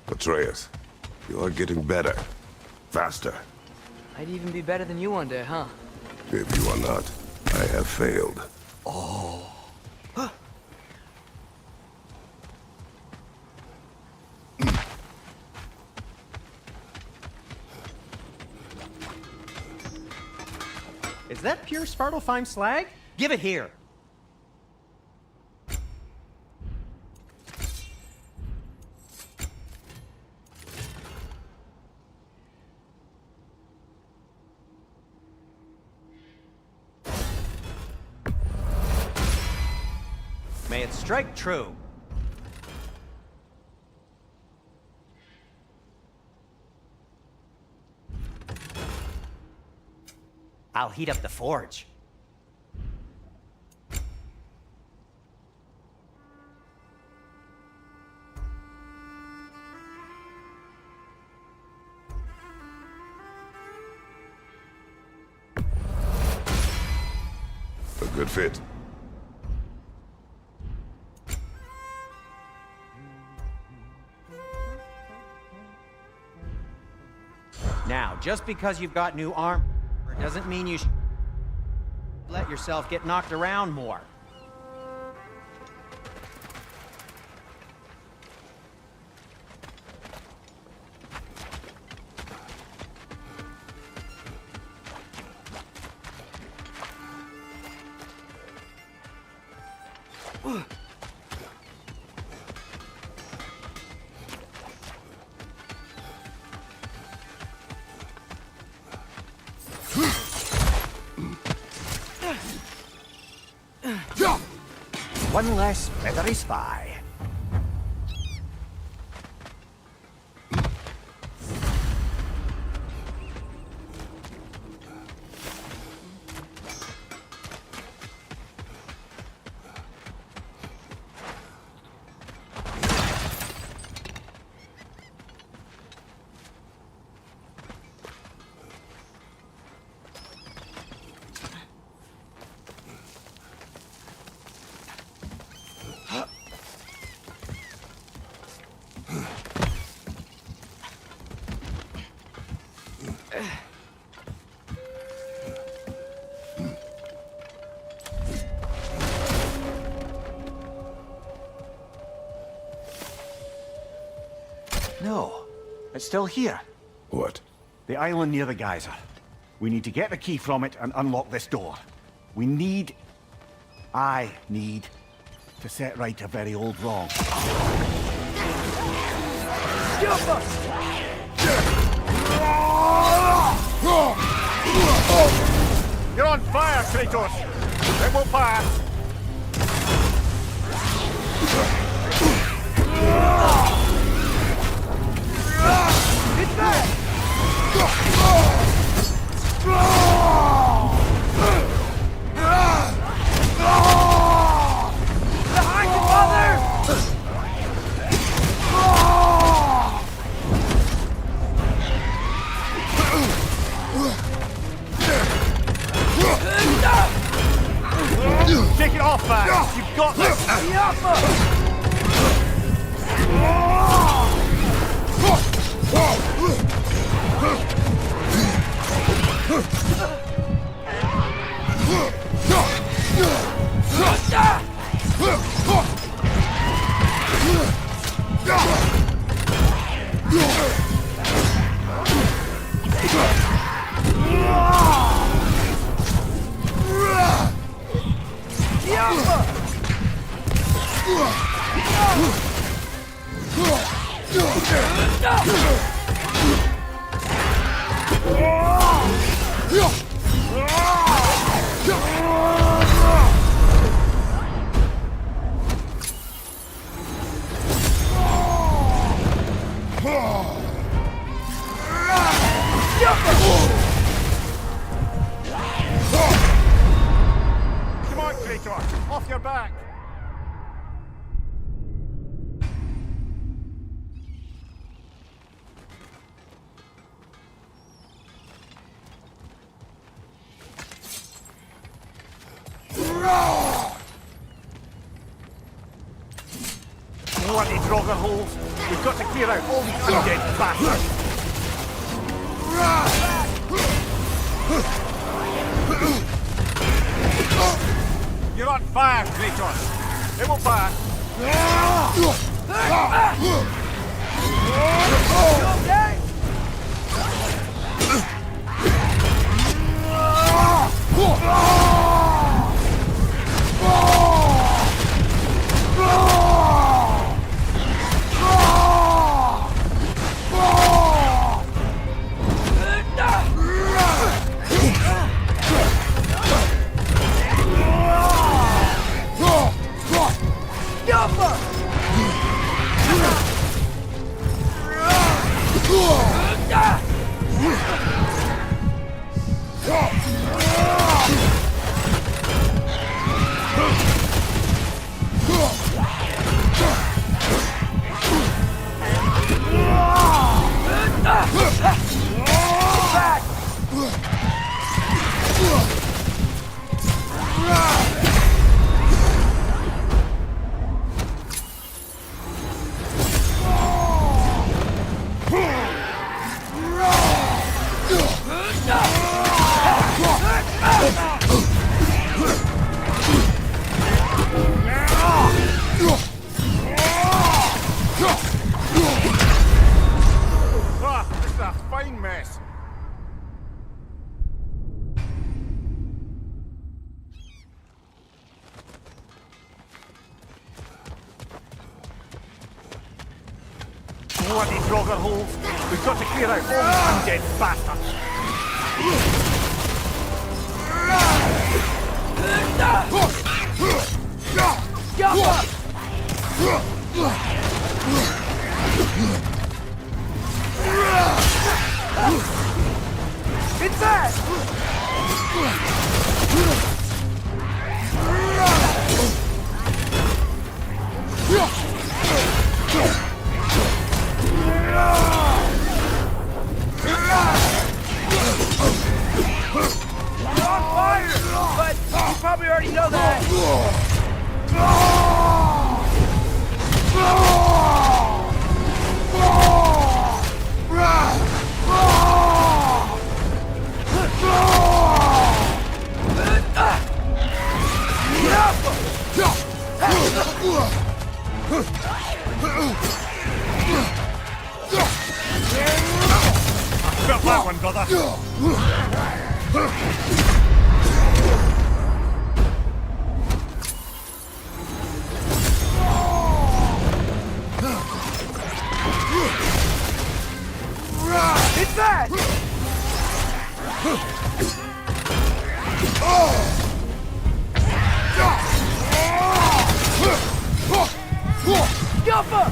Atreus, you are getting better. Faster. I'd even be better than you one day, huh? If you are not, I have failed. Is that pure Svartalfheim slag? Give it here. May it strike true. I'll heat up the forge. A good fit. Now, just because you've got new armor doesn't mean you should let yourself get knocked around more. One less feathery spy. No, it's still here. What? The island near the geyser. We need to get the key from it and unlock this door. I need to set right a very old wrong. You're on fire, Kratos! It will pass! Take it off, man! You've got this! Come on, Kratos! Off your back! Bloody Draugr holes! We've got to clear out all these undead bastards! You're on fire, Kratos! It will pass! This is a fine mess. Bloody Draugr holes! We've got to clear out all these undead bastards! Probably already know that. Felt that one, brother. It's that! Jumper!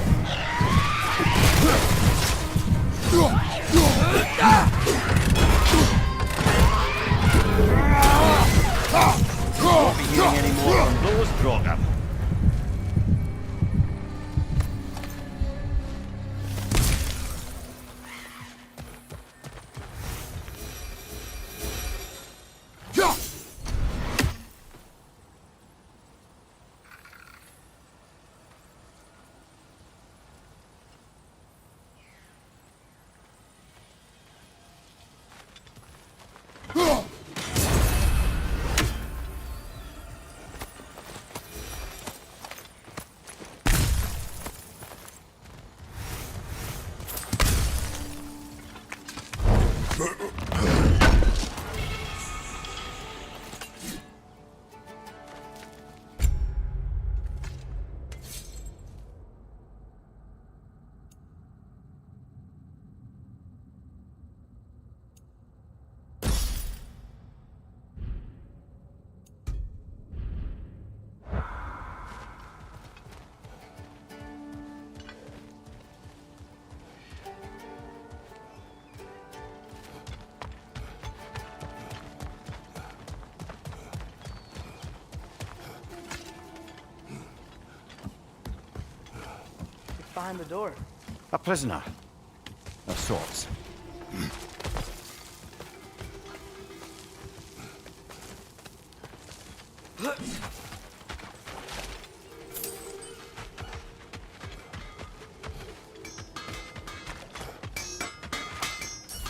Won't be hearing any more from those Draugr. Behind the door. A prisoner. Of sorts.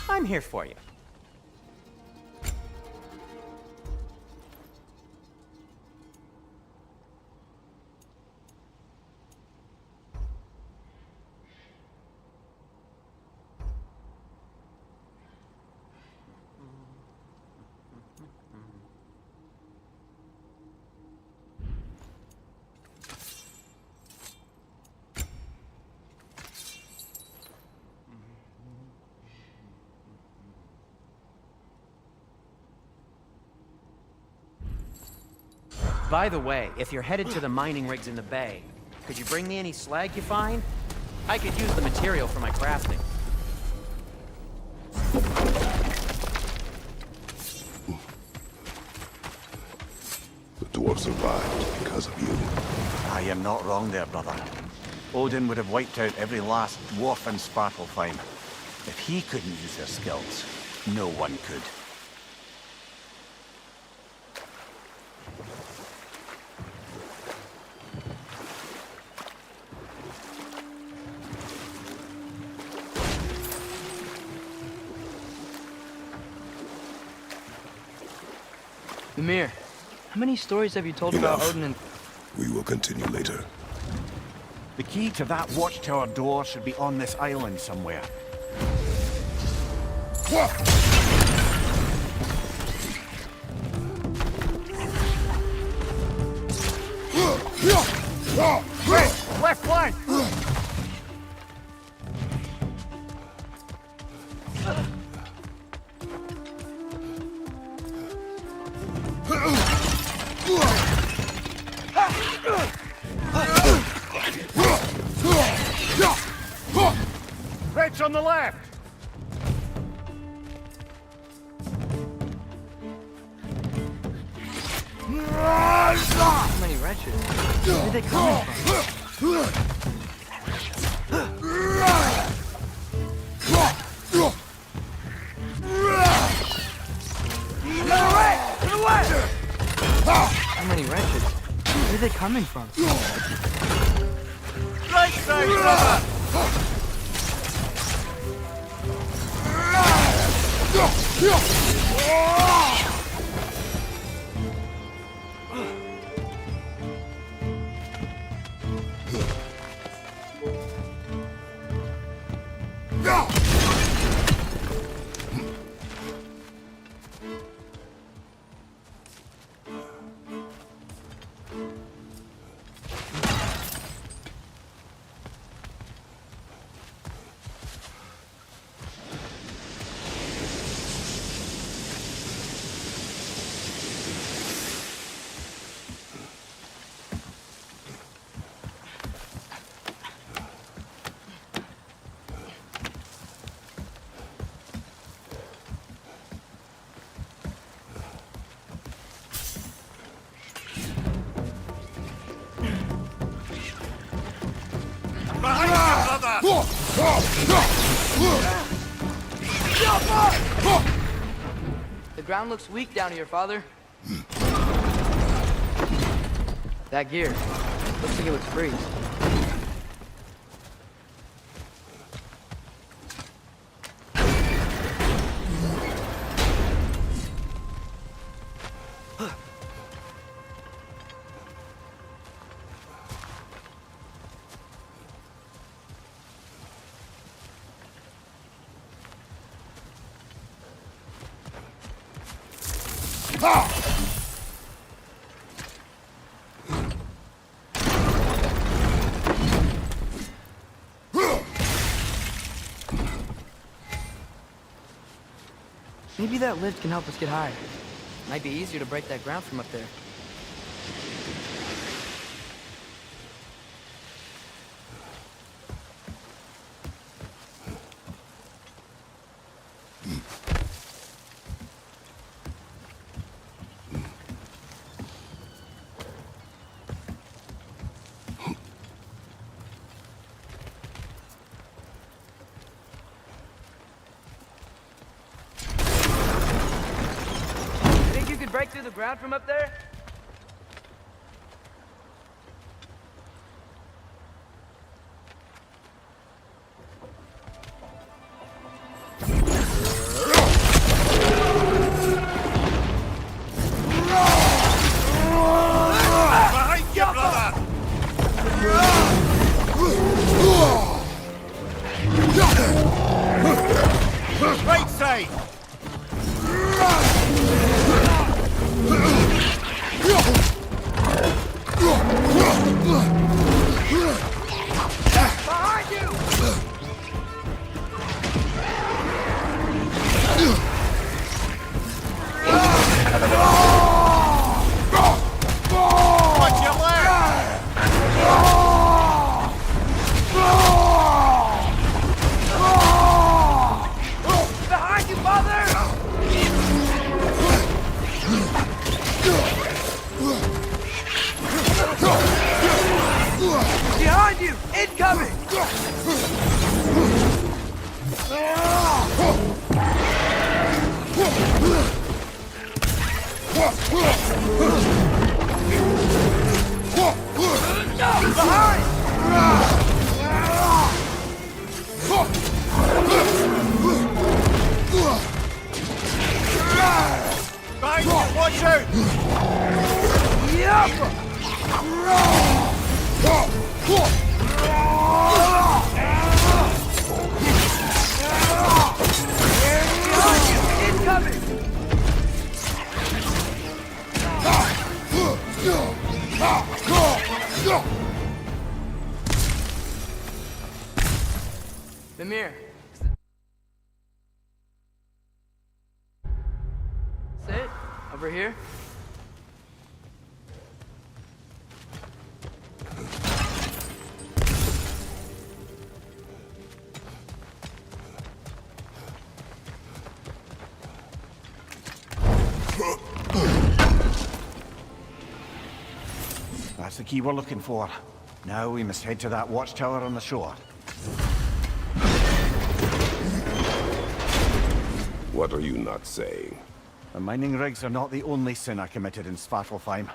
I'm here for you. By the way, if you're headed to the mining rigs in the bay, could you bring me any slag you find? I could use the material for my crafting. The dwarf survived because of you. I am not wrong there, brother. Odin would have wiped out every last dwarf in Svartalfheim. If he couldn't use their skills, no one could. Mimir, how many stories have you told about Enough. Odin and... We will continue later. The key to that watchtower door should be on this island somewhere. Hey, left flank! Red's on the left! How many wretches? Where are they coming from? How many wretches? Where are they coming from? Right side, brother! The ground looks weak down here, Father. That gear. Looks like it would freeze. Maybe that lift can help us get higher. Might be easier to break that ground from up there. Think you could break through the ground from up there? Behind you, brother! Right side! Behind you! Watch your left! Behind you, Father! Behind you! Incoming! Behind! Behind you, watch out! Yep! Incoming! Mimir. Sit. Over here. That's the key we're looking for. Now we must head to that watchtower on the shore. What are you not saying? The mining rigs are not the only sin I committed in Svartalfheim.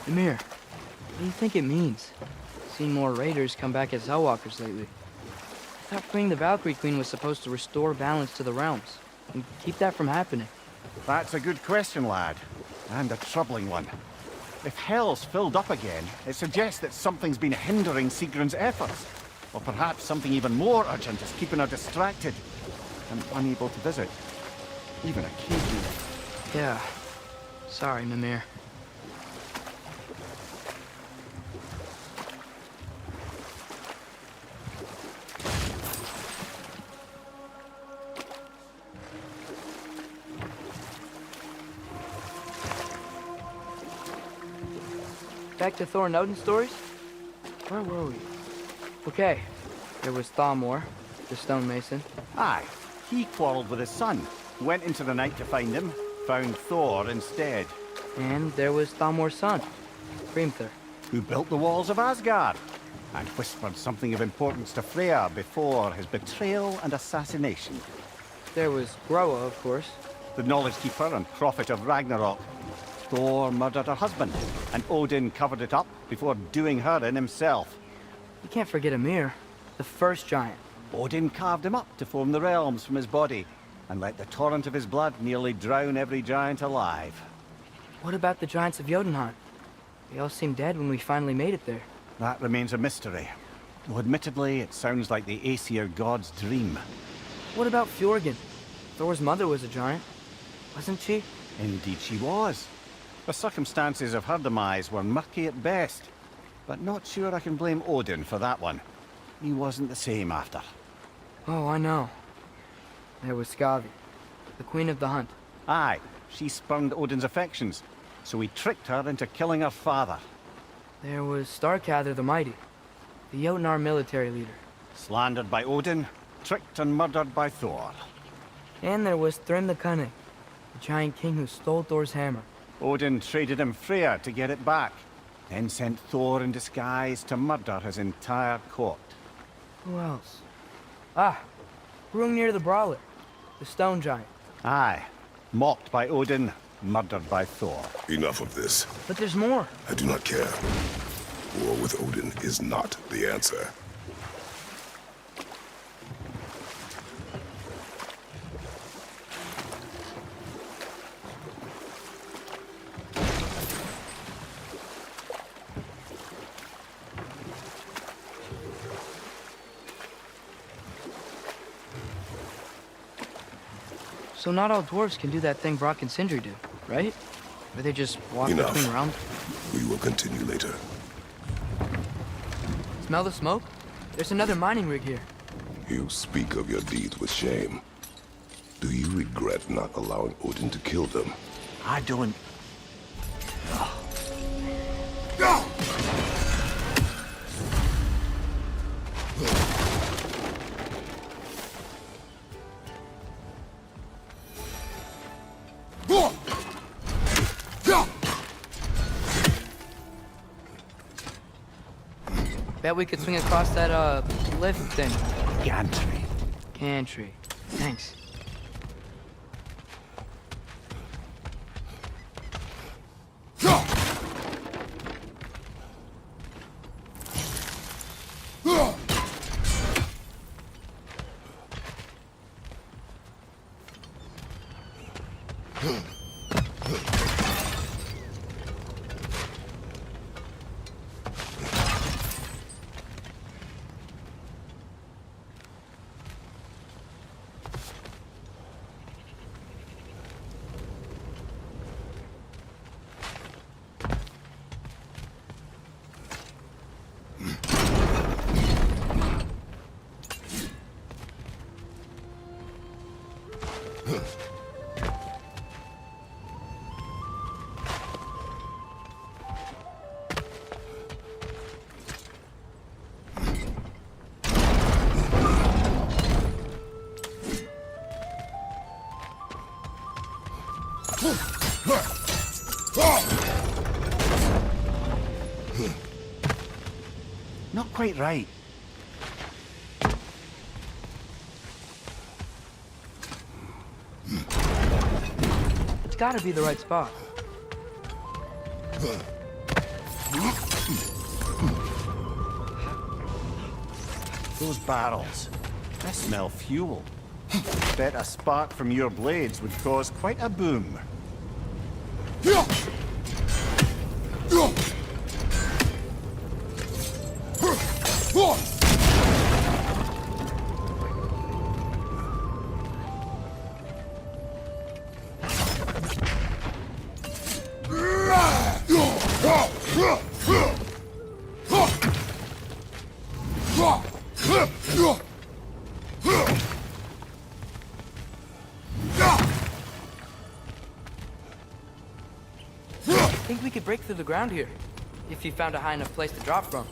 Amir, what do you think it means? Seen more raiders come back as Hellwalkers lately. I thought freeing the Valkyrie Queen was supposed to restore balance to the realms and keep that from happening. That's a good question, lad. And a troubling one. If hell's filled up again, it suggests that something's been hindering Sigrun's efforts. Or perhaps something even more urgent is keeping her distracted and unable to visit. Even occasionally. Yeah. Sorry, Mimir. Back to Thor and Odin stories? Where were we? Okay, there was Thalmor, the stonemason. Aye, he quarrelled with his son, went into the night to find him, found Thor instead. And there was Thalmor's son, Hrimthur. Who built the walls of Asgard, and whispered something of importance to Freya before his betrayal and assassination. There was Groa, of course. The knowledge keeper and prophet of Ragnarok. Thor murdered her husband, and Odin covered it up before doing her in himself. You can't forget Ymir, the first giant. Odin carved him up to form the realms from his body, and let the torrent of his blood nearly drown every giant alive. What about the giants of Jotunheim? They all seemed dead when we finally made it there. That remains a mystery. Though admittedly, it sounds like the Aesir god's dream. What about Fjorgyn? Thor's mother was a giant, wasn't she? Indeed she was. The circumstances of her demise were murky at best, but not sure I can blame Odin for that one. He wasn't the same after. Oh, I know. There was Skavi, the queen of the hunt. Aye, she spurned Odin's affections, so he tricked her into killing her father. There was Starkather the Mighty, the Jotnar military leader. Slandered by Odin, tricked and murdered by Thor. And there was Thrym the Cunning, the giant king who stole Thor's hammer. Odin traded him Freya to get it back, then sent Thor in disguise to murder his entire court. Who else? Ah, Hrungnir the Brawler, the stone giant. Aye, mocked by Odin, murdered by Thor. Enough of this. But there's more. I do not care. War with Odin is not the answer. So not all dwarves can do that thing Brock and Sindri do, right? Where they just walk Enough. between realms. We will continue later. Smell the smoke? There's another mining rig here. You speak of your deeds with shame. Do you regret not allowing Odin to kill them? I don't. Bet we could swing across that, lift thing. Gantry. Gantry. Thanks. Not quite right. It's gotta be the right spot. Those barrels. I smell fuel. Bet a spark from your blades would cause quite a boom. I think we could break through the ground here, if you found a high enough place to drop from.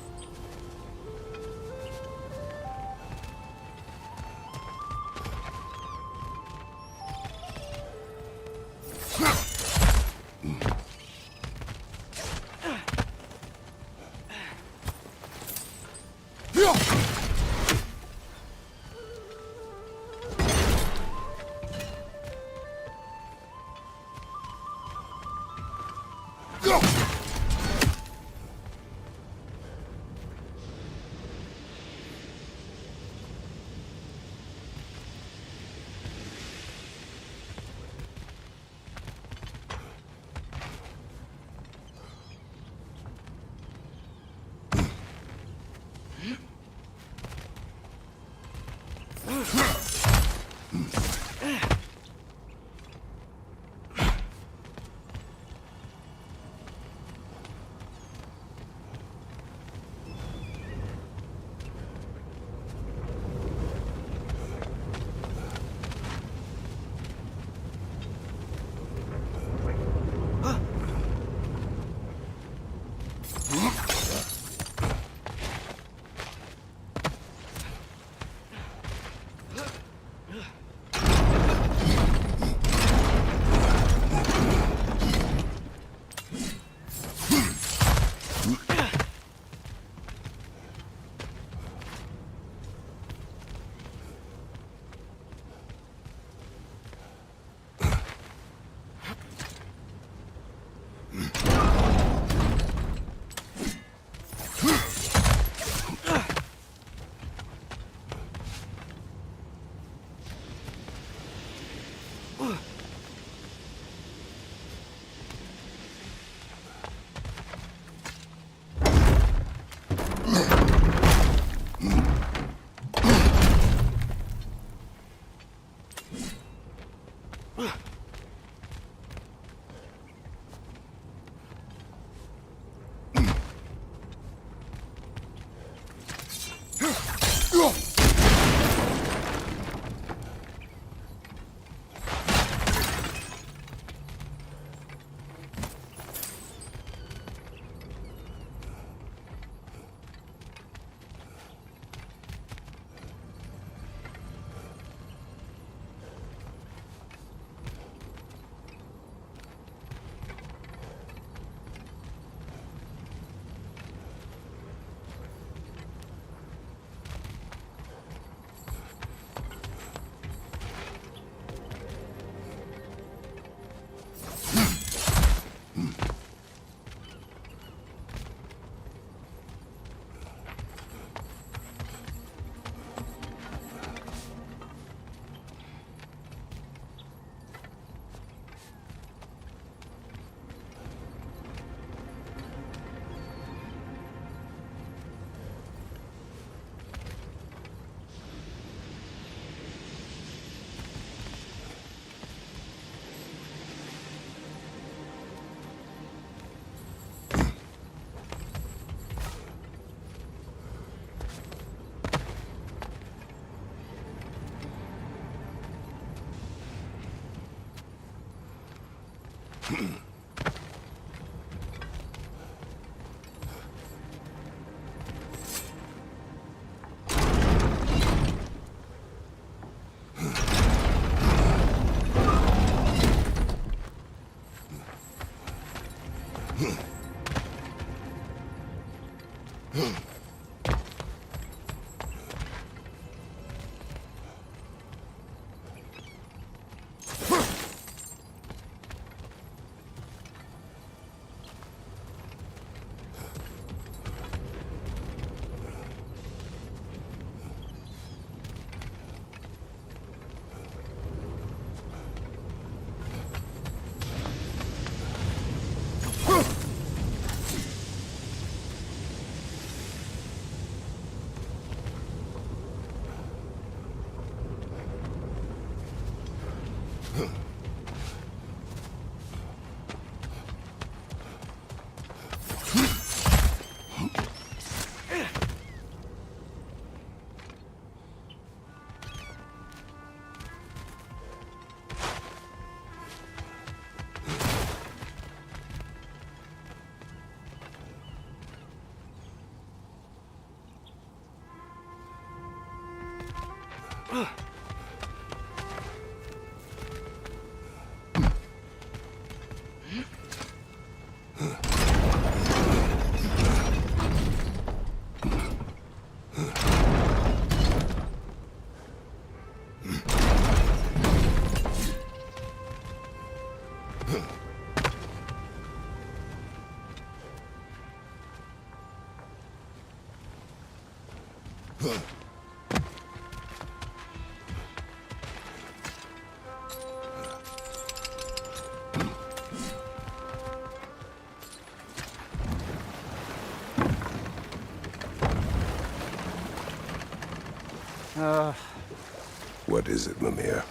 What is it, Mimir?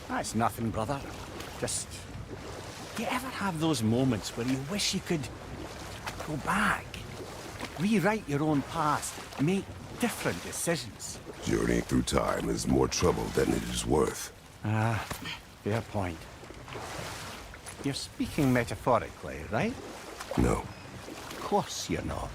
That's nothing, brother. Just... Do you ever have those moments where you wish you could go back? Rewrite your own past, make different decisions? Journeying through time is more trouble than it is worth. Fair point. You're speaking metaphorically, right? No. Of course you're not.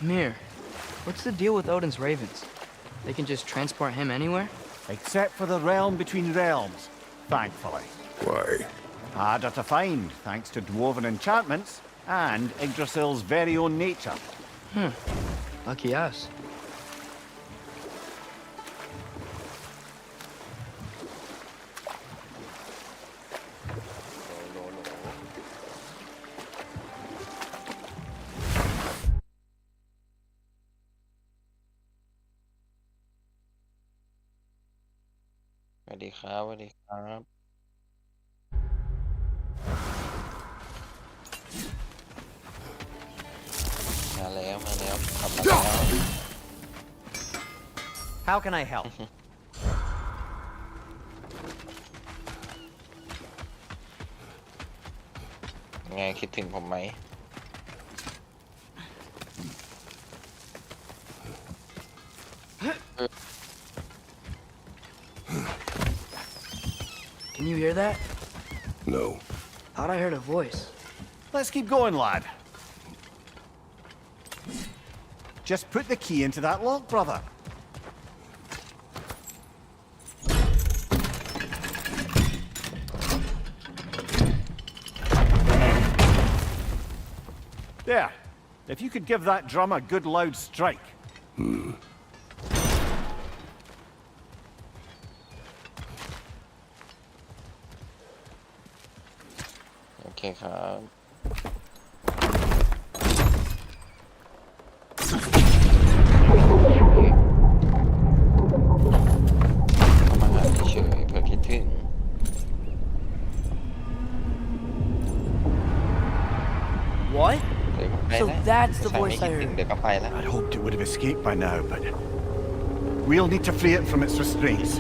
Mir, what's the deal with Odin's ravens? They can just transport him anywhere? Except for the realm between realms, thankfully. Why? Harder to find, thanks to dwarven enchantments and Yggdrasil's very own nature. Lucky us.สวัสดีครับสวัสดีครับมาแล้วขับมาแล้ว How can I help? ไงคิดถึงผมไหม Can you hear that? No. Thought I heard a voice. Let's keep going, lad. Just put the key into that lock, brother. There. If you could give that drum a good loud strike. โอเคครับมาหาเฉยๆเพื่อคิดถึง What? เดี๋ยวผมไป So นะ that's the ใช่ไม่ voice คิ I ดถึง heard. เดี๋ยวก็ไปแล้ว I'd hoped it would have escaped by now, but we'll need to free it from its restraints.